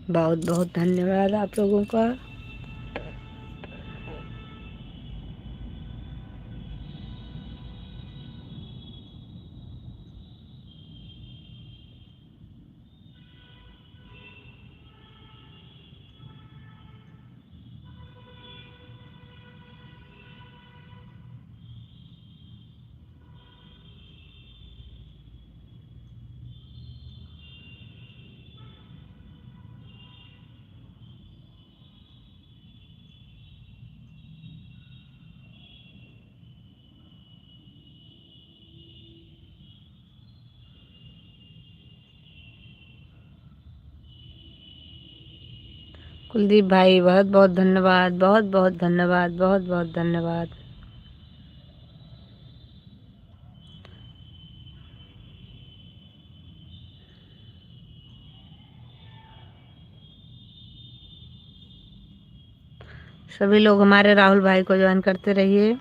बहुत बहुत धन्यवाद आप लोगों का। कुलदीप भाई बहुत बहुत धन्यवाद, बहुत बहुत धन्यवाद, बहुत बहुत धन्यवाद। सभी लोग हमारे राहुल भाई को ज्वाइन करते रहिए।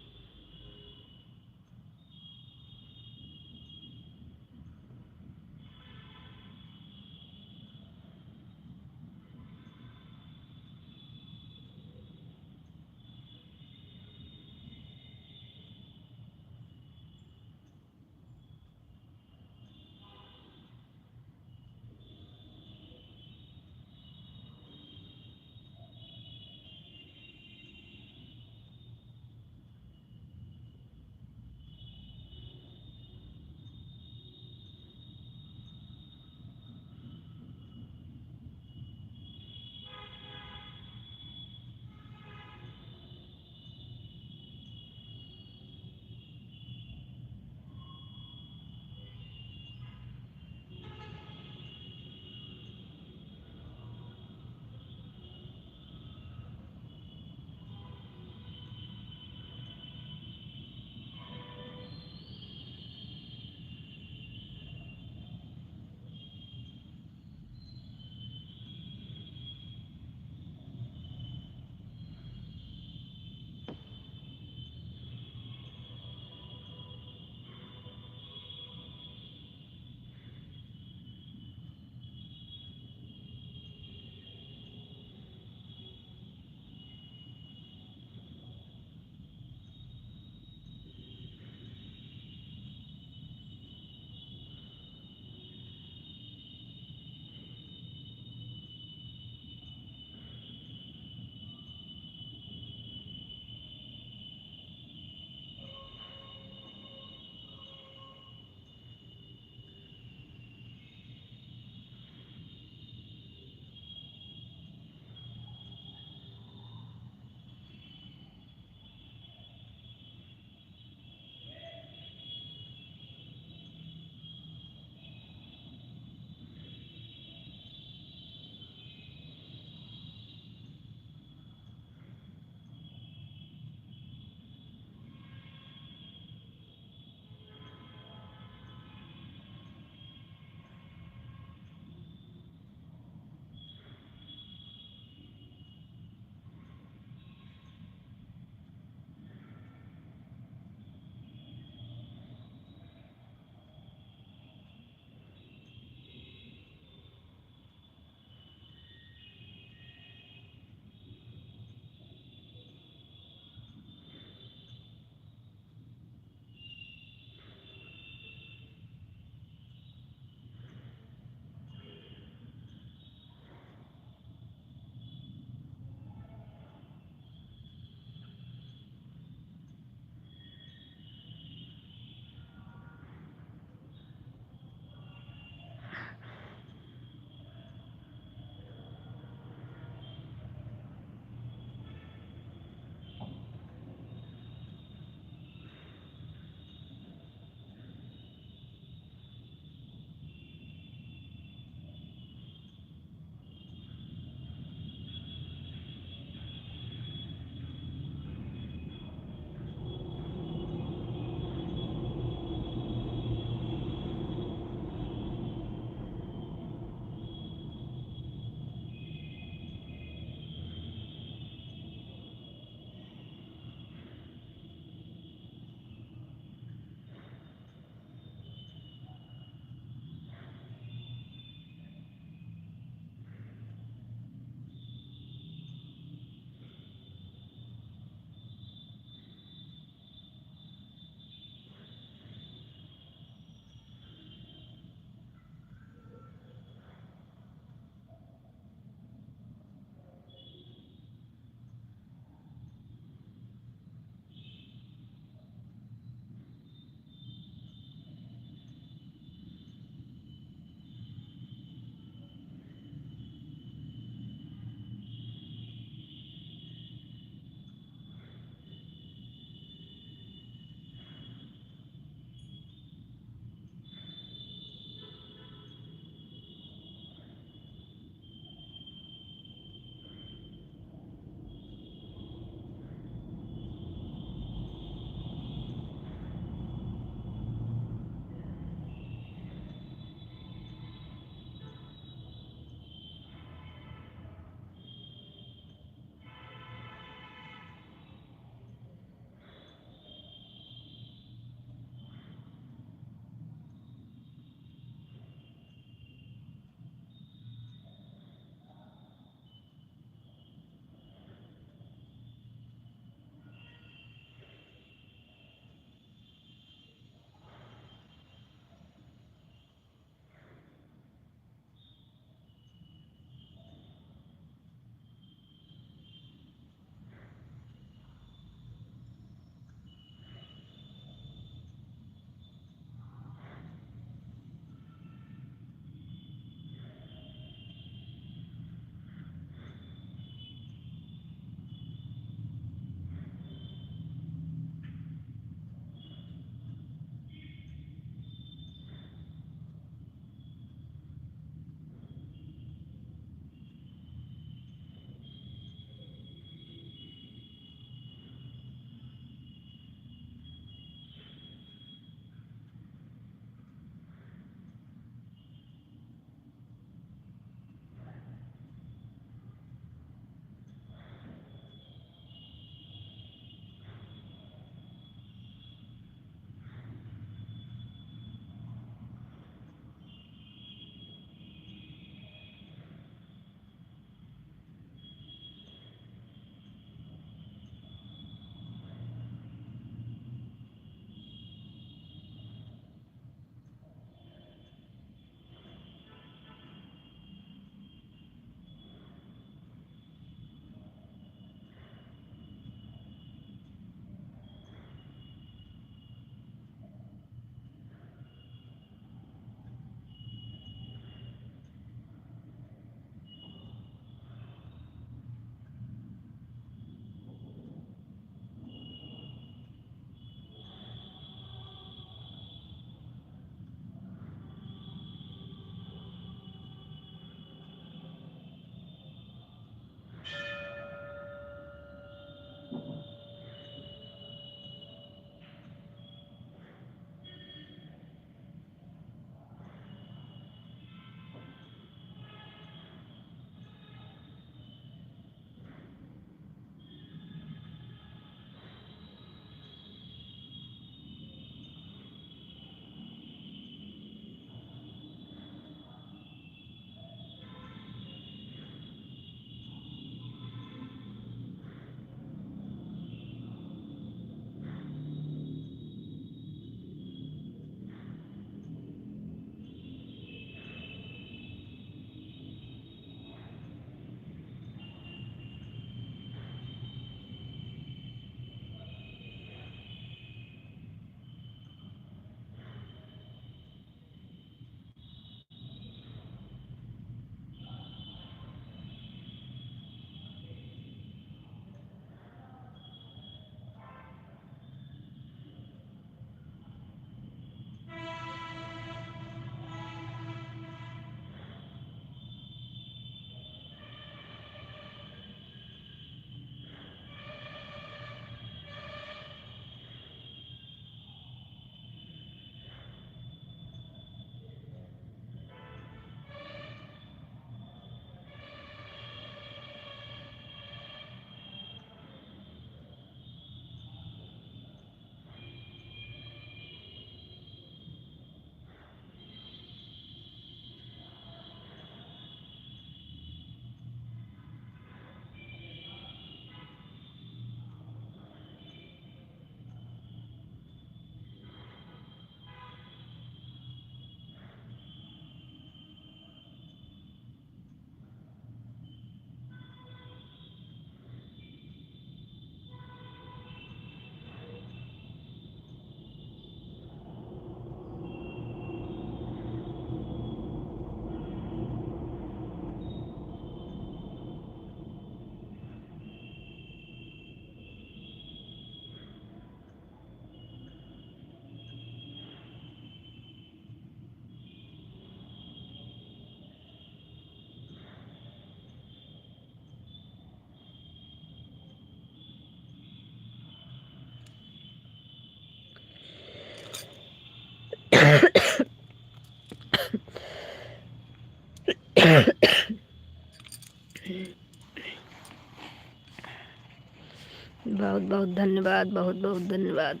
बहुत बहुत धन्यवाद, बहुत बहुत धन्यवाद।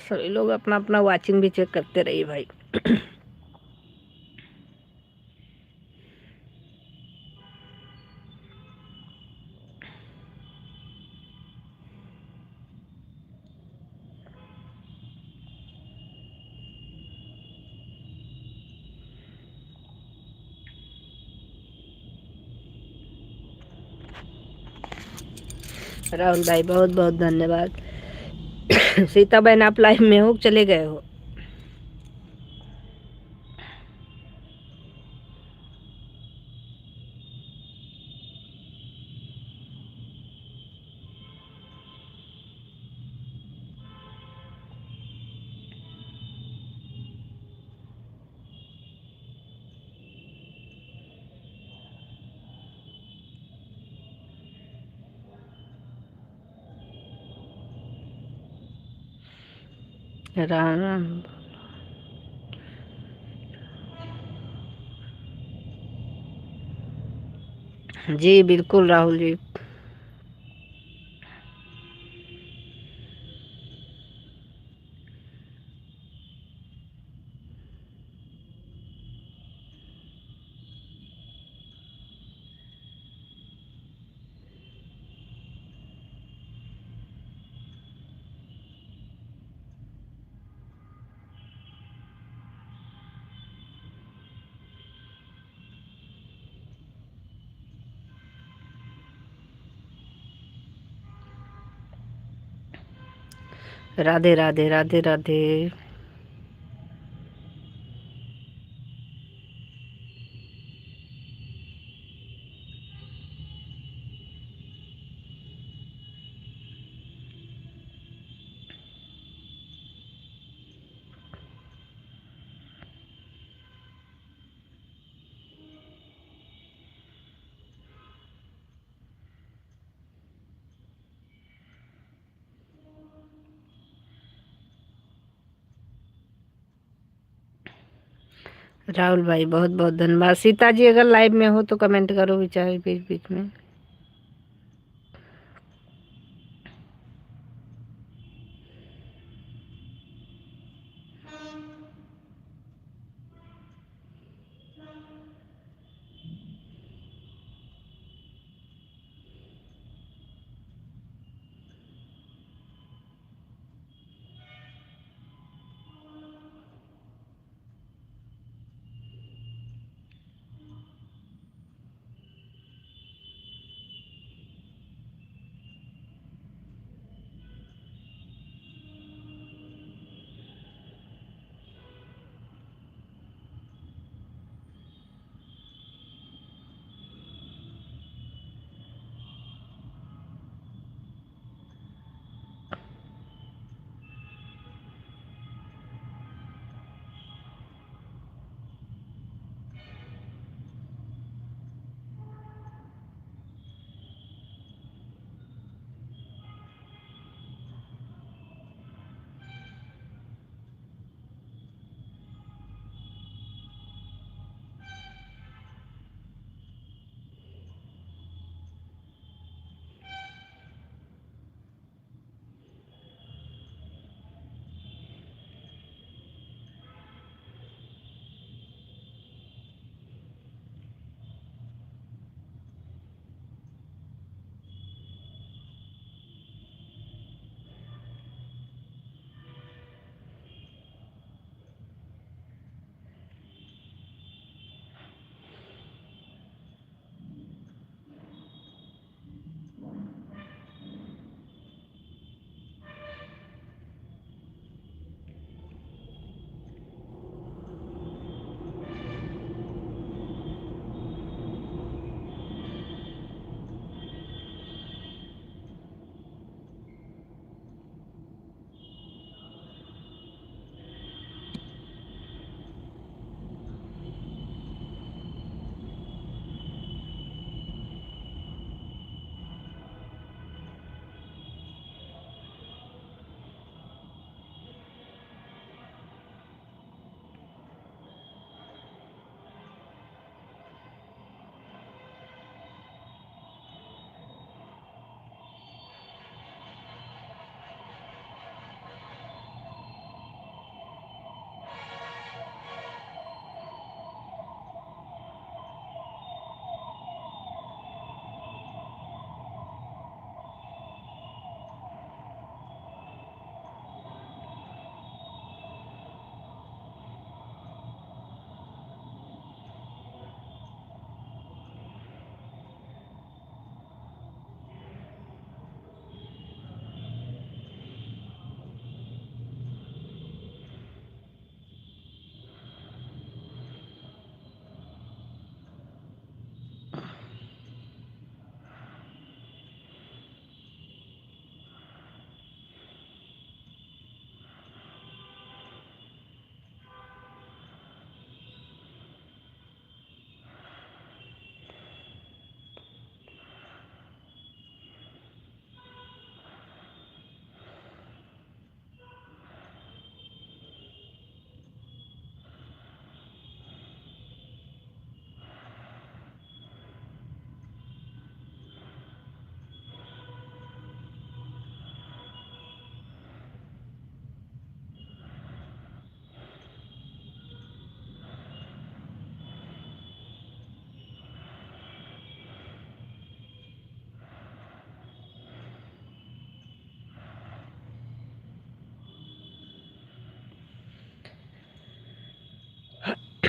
सभी लोग अपना अपना वाचिंग भी चेक करते रहिए भाई। राहुल भाई बहुत बहुत धन्यवाद। सीता बहन आप लाइव में हो, चले गए हो? राम राम। जी बिल्कुल राहुल जी। राधे राधे राधे राधे। राहुल भाई बहुत बहुत धन्यवाद। सीता जी अगर लाइव में हो तो कमेंट करो बेचारे बीच बीच में।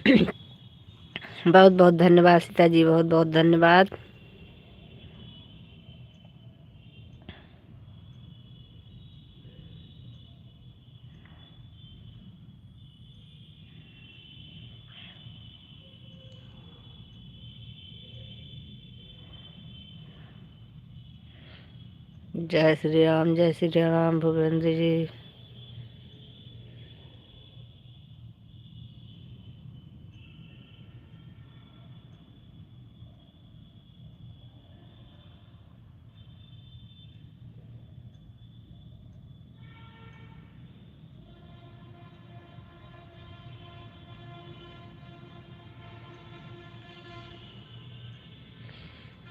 बहुत बहुत धन्यवाद सीता जी, बहुत बहुत धन्यवाद। जय श्री राम, जय श्री राम भूपेंद्र जी।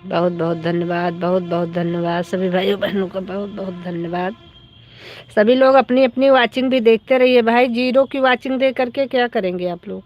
बहुत बहुत धन्यवाद, बहुत बहुत धन्यवाद सभी भाइयों बहनों का, बहुत बहुत धन्यवाद। सभी लोग अपनी अपनी वाचिंग भी देखते रहिए भाई। जीरो की वाचिंग दे करके क्या करेंगे आप लोग।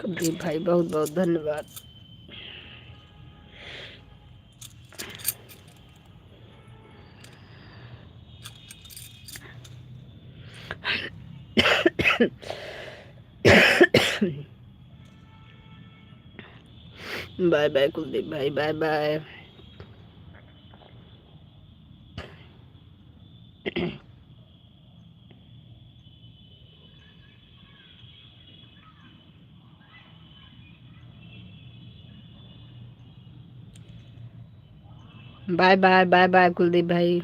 कुलदीप भाई बहुत बहुत धन्यवाद। बाय बाय कुलदीप भाई, bye bye. Bye bye bye bye Kuldeep भाई।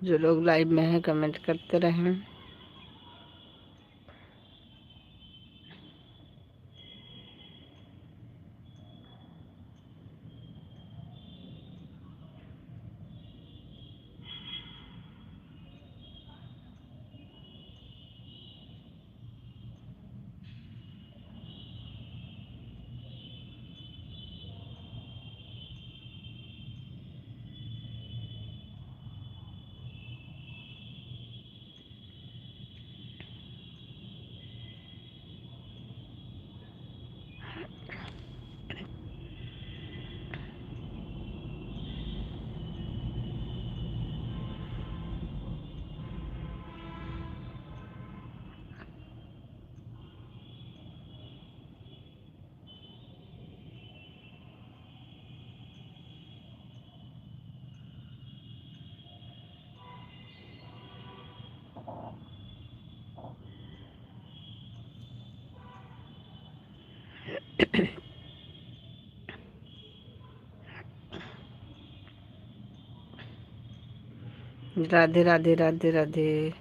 जो लोग लाइव में हैं कमेंट करते रहें। राधे राधे राधे राधे।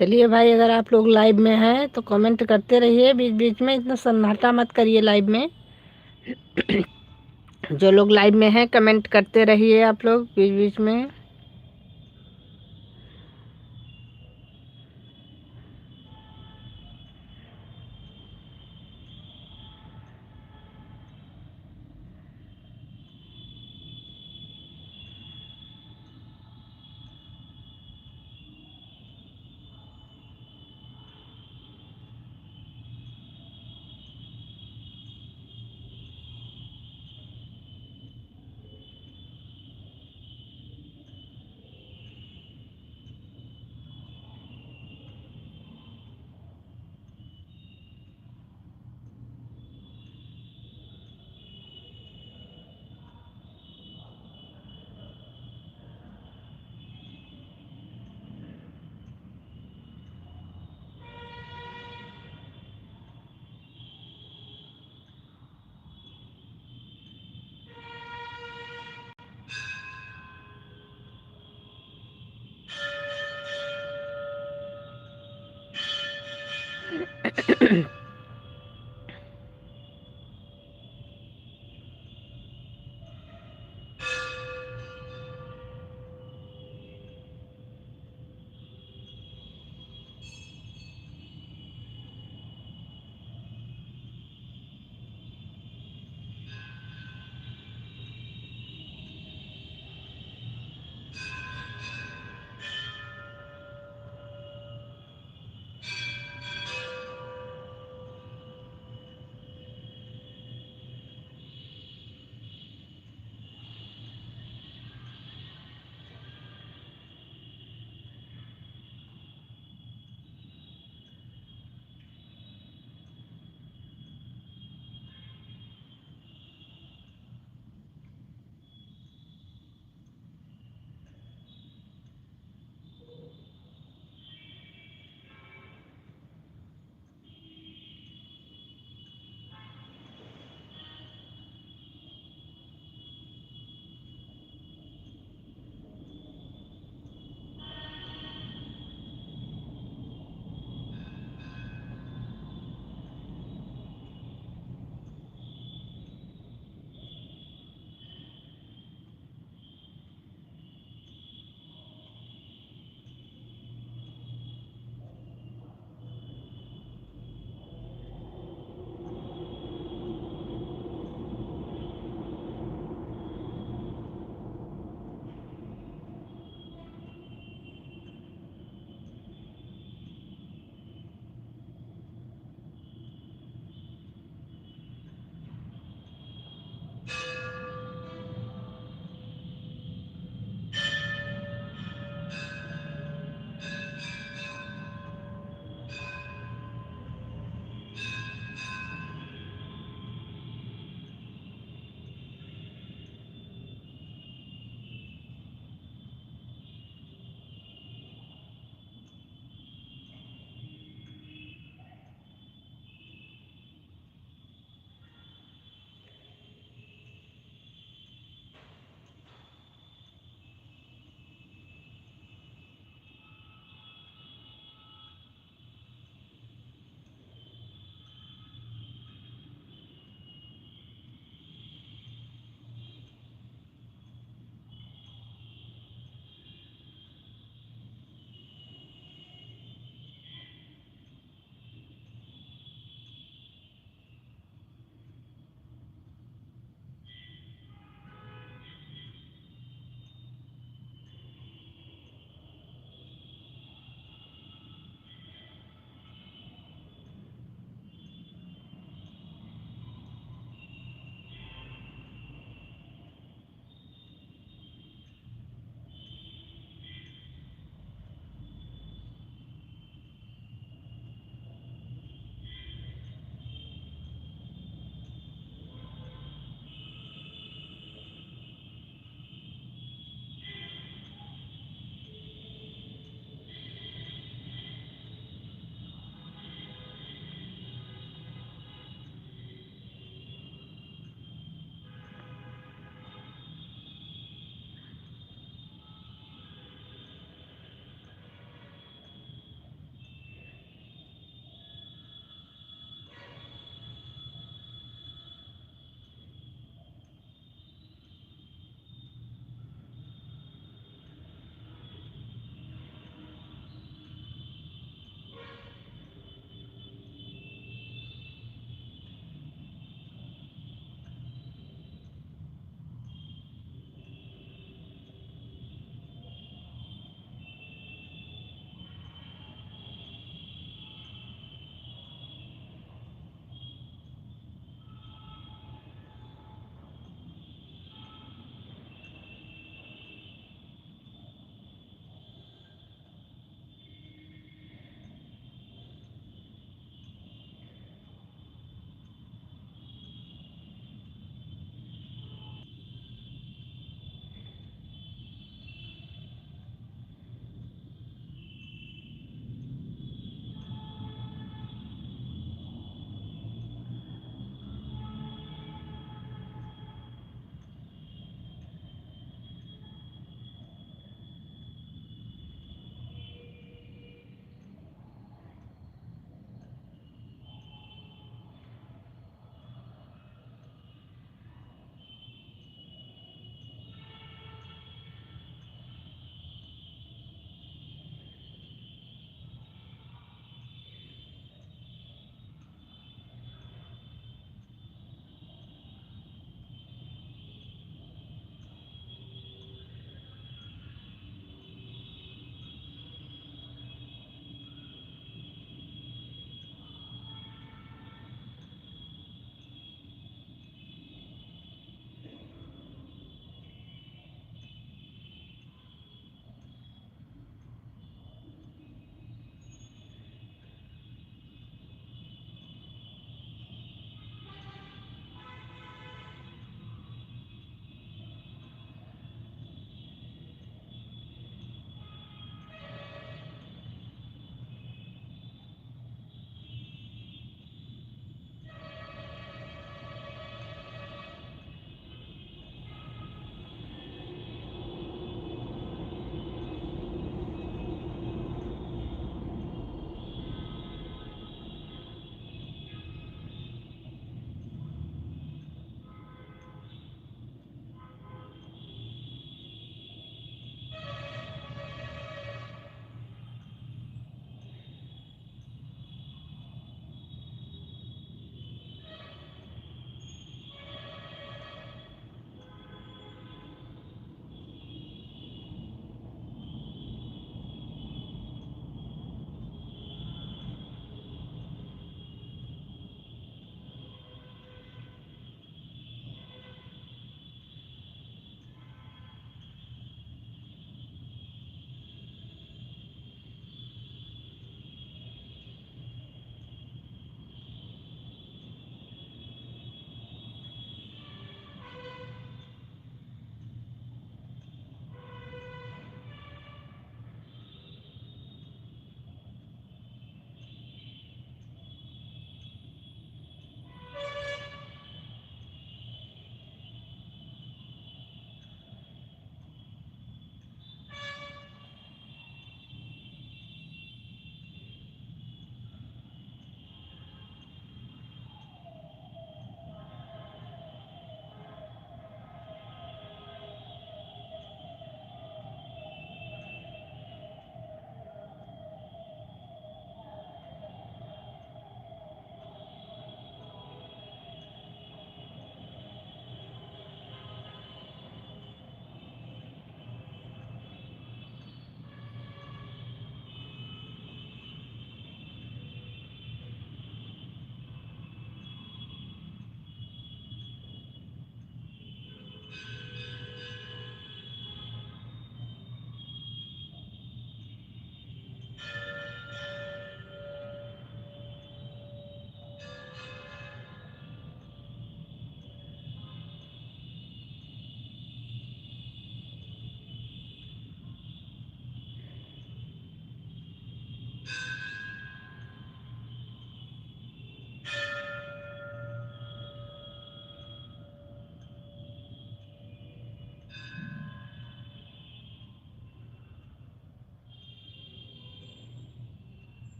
चलिए भाई, अगर आप लोग लाइव में हैं तो कमेंट करते रहिए बीच बीच में, इतना सन्नाटा मत करिए लाइव में। जो लोग लाइव में हैं कमेंट करते रहिए आप लोग बीच बीच में।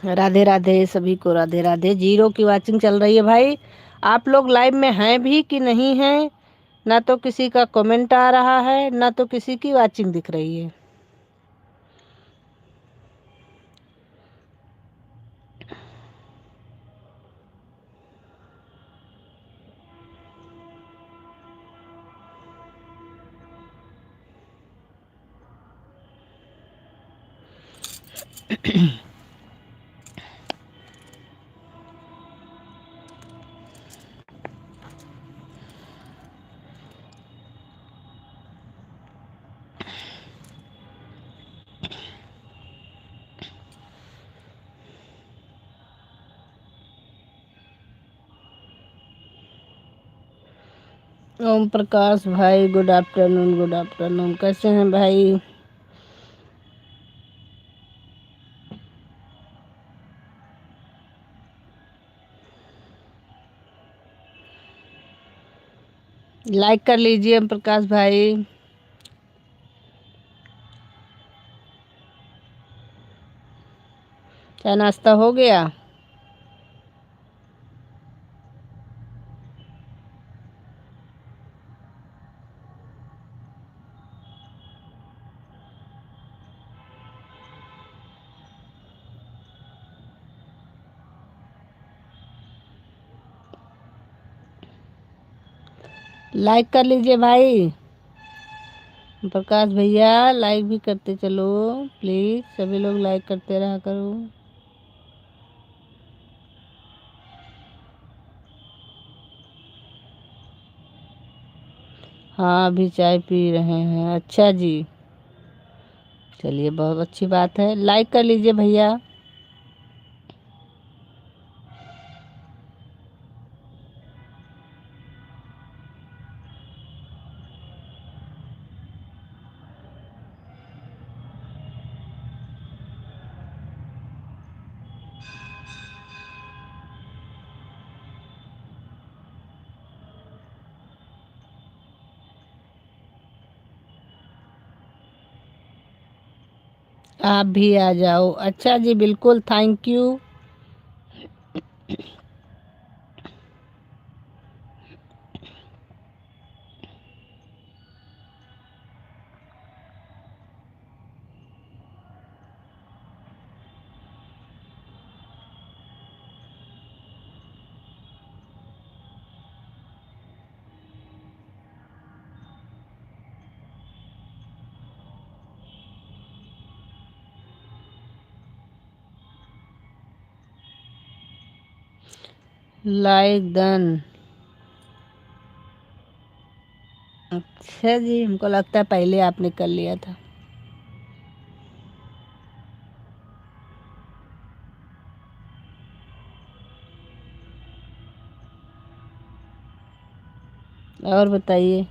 राधे राधे सभी को, राधे राधे। 0 की वाचिंग चल रही है भाई। आप लोग लाइव में हैं भी कि नहीं हैं? ना तो किसी का कमेंट आ रहा है, ना तो किसी की वाचिंग दिख रही है। ओम प्रकाश भाई, गुड आफ्टरनून, गुड आफ्टरनून। कैसे हैं भाई? लाइक कर लीजिए ओम प्रकाश भाई। क्या नाश्ता हो गया? लाइक कर लीजिए भाई। प्रकाश भैया लाइक भी करते चलो प्लीज, सभी लोग लाइक करते रहा करो। हाँ अभी चाय पी रहे हैं। अच्छा जी, चलिए बहुत अच्छी बात है। लाइक कर लीजिए भैया। आप भी आ जाओ। अच्छा जी, बिल्कुल, थैंक यू। Like done. अच्छा जी, हमको लगता है पहले आपने कर लिया था। और बताइए।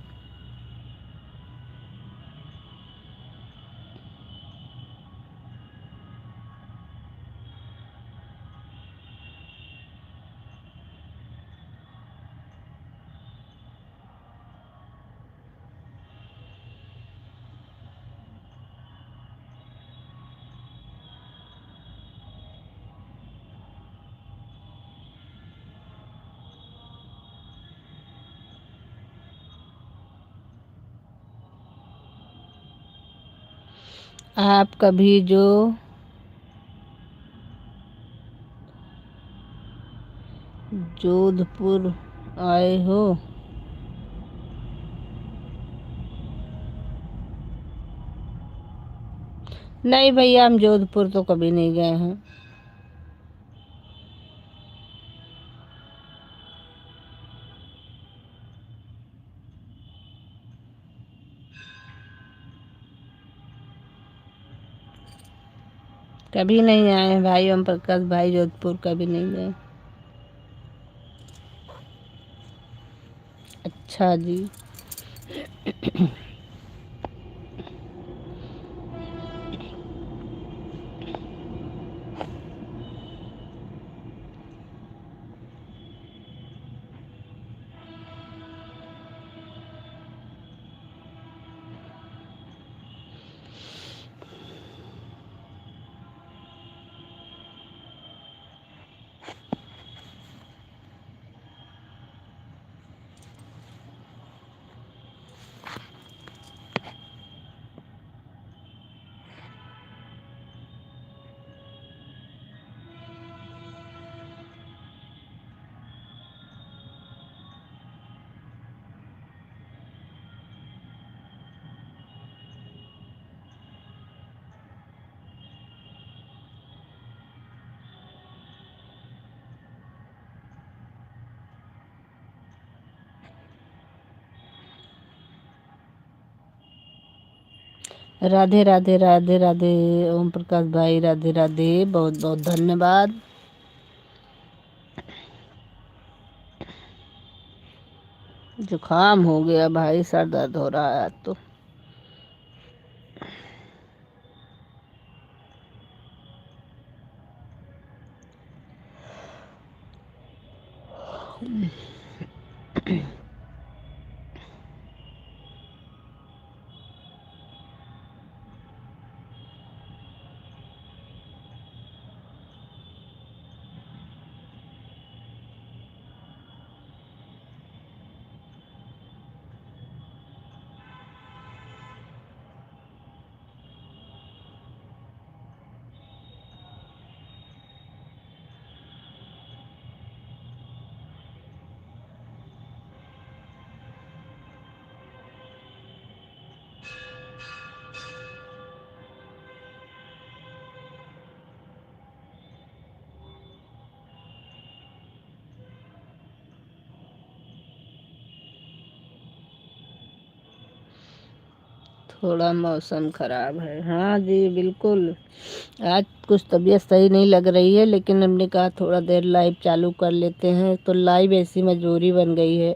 आप कभी जो जोधपुर आए हो? नहीं भैया, हम जोधपुर तो कभी नहीं गए हैं। कभी नहीं आए हैं भाई। ओम प्रकाश भाई जोधपुर कभी नहीं गए। अच्छा जी। राधे राधे राधे राधे। ओम प्रकाश भाई राधे राधे, बहुत बहुत धन्यवाद। जुकाम हो गया भाई, सर दर्द हो रहा है आज तो। थोड़ा मौसम खराब है, हाँ जी बिल्कुल। आज कुछ तबीयत सही नहीं लग रही है, लेकिन हमने कहा थोड़ा देर लाइव चालू कर लेते हैं, तो लाइव ऐसी मजबूरी बन गई है।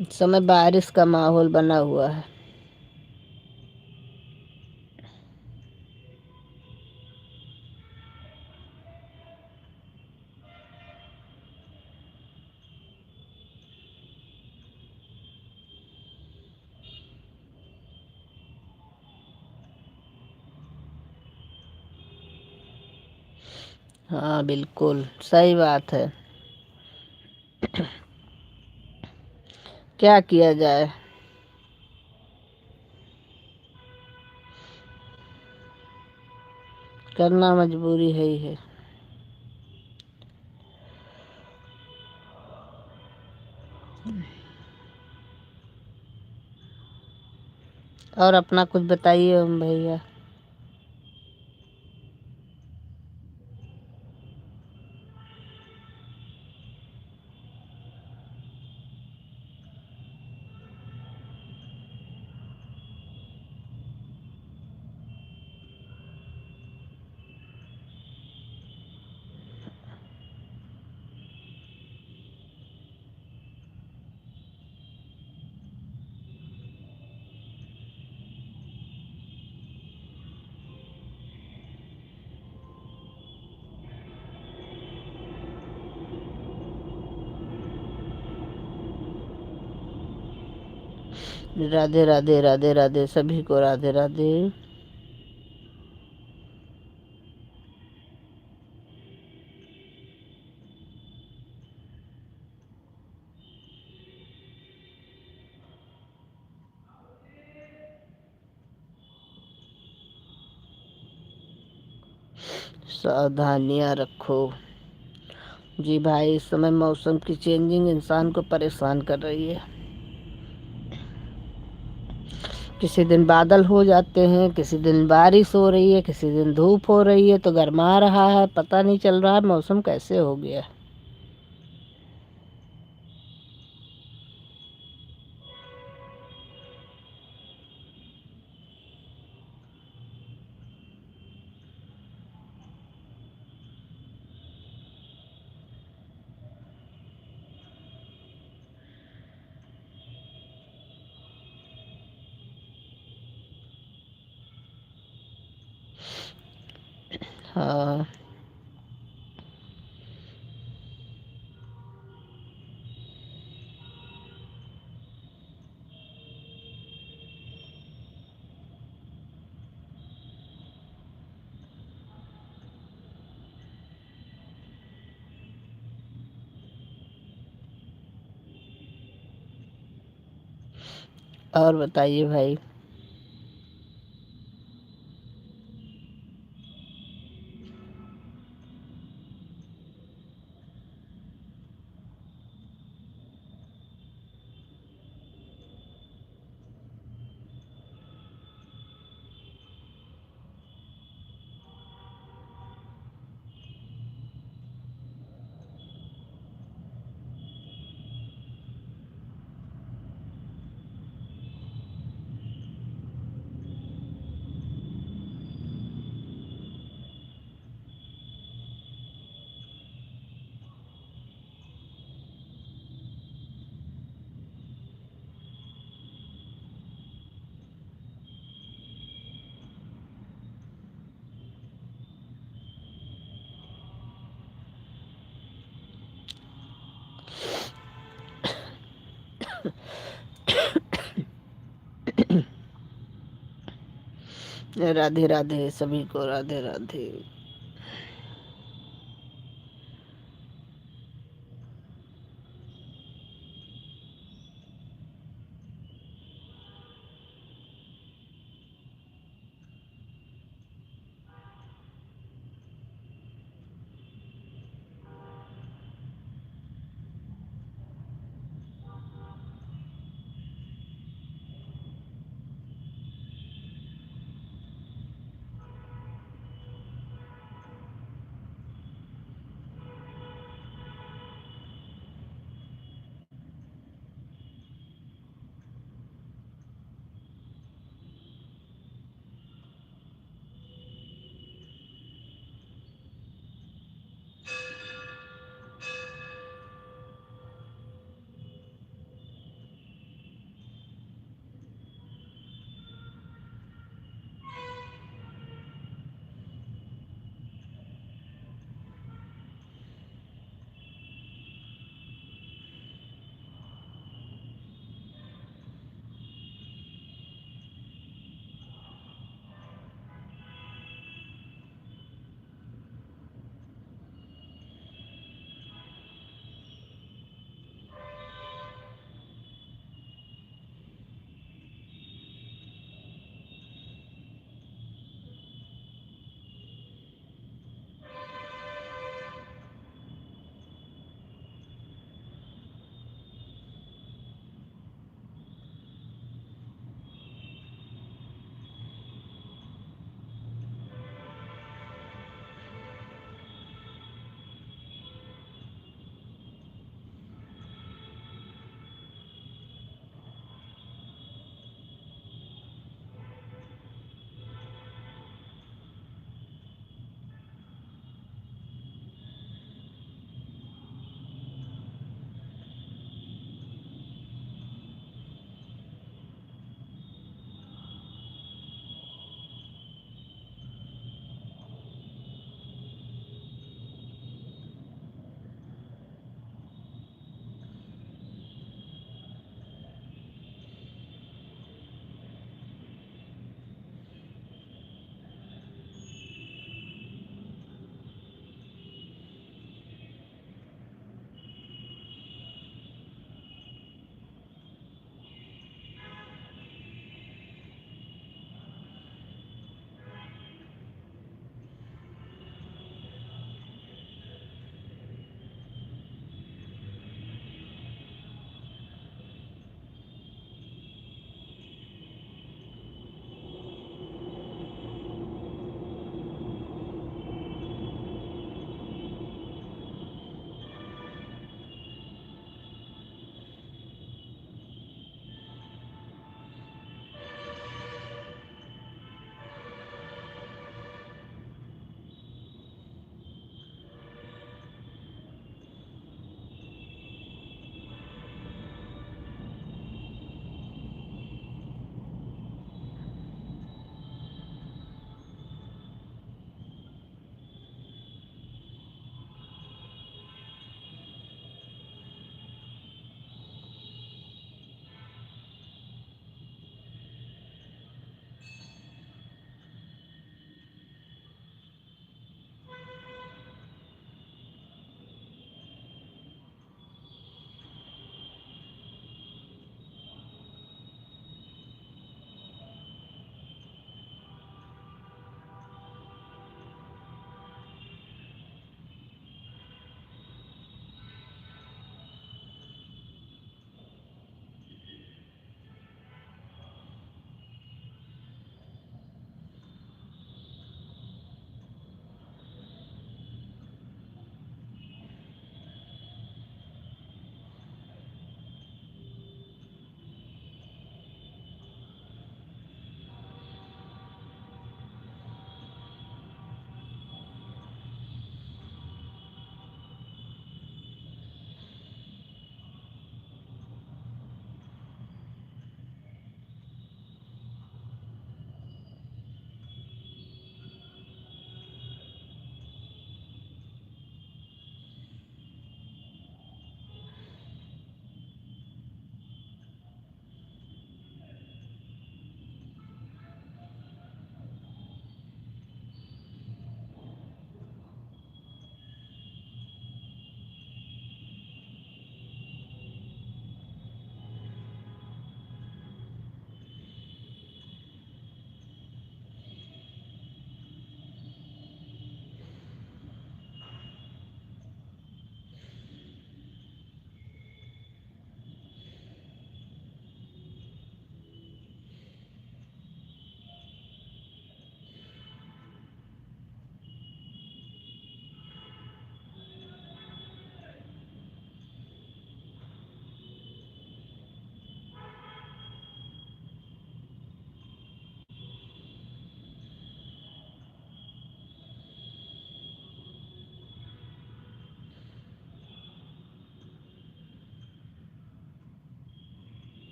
इस समय बारिश का माहौल बना हुआ है। हाँ बिल्कुल सही बात है। क्या किया जाए, करना मजबूरी है ही है। और अपना कुछ बताइए ओम भैया। राधे राधे राधे राधे, सभी को राधे राधे। सावधानियां रखो। जी भाई, इस समय मौसम की चेंजिंग इंसान को परेशान कर रही है। किसी दिन बादल हो जाते हैं, किसी दिन बारिश हो रही है, किसी दिन धूप हो रही है, तो गर्मा रहा है, पता नहीं चल रहा है मौसम कैसे हो गया। हाँ और बताइए भाई। राधे राधे सभी को, राधे राधे।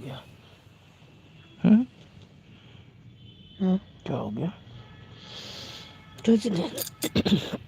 गया? हाँ, क्या हो गया? कुछ नहीं।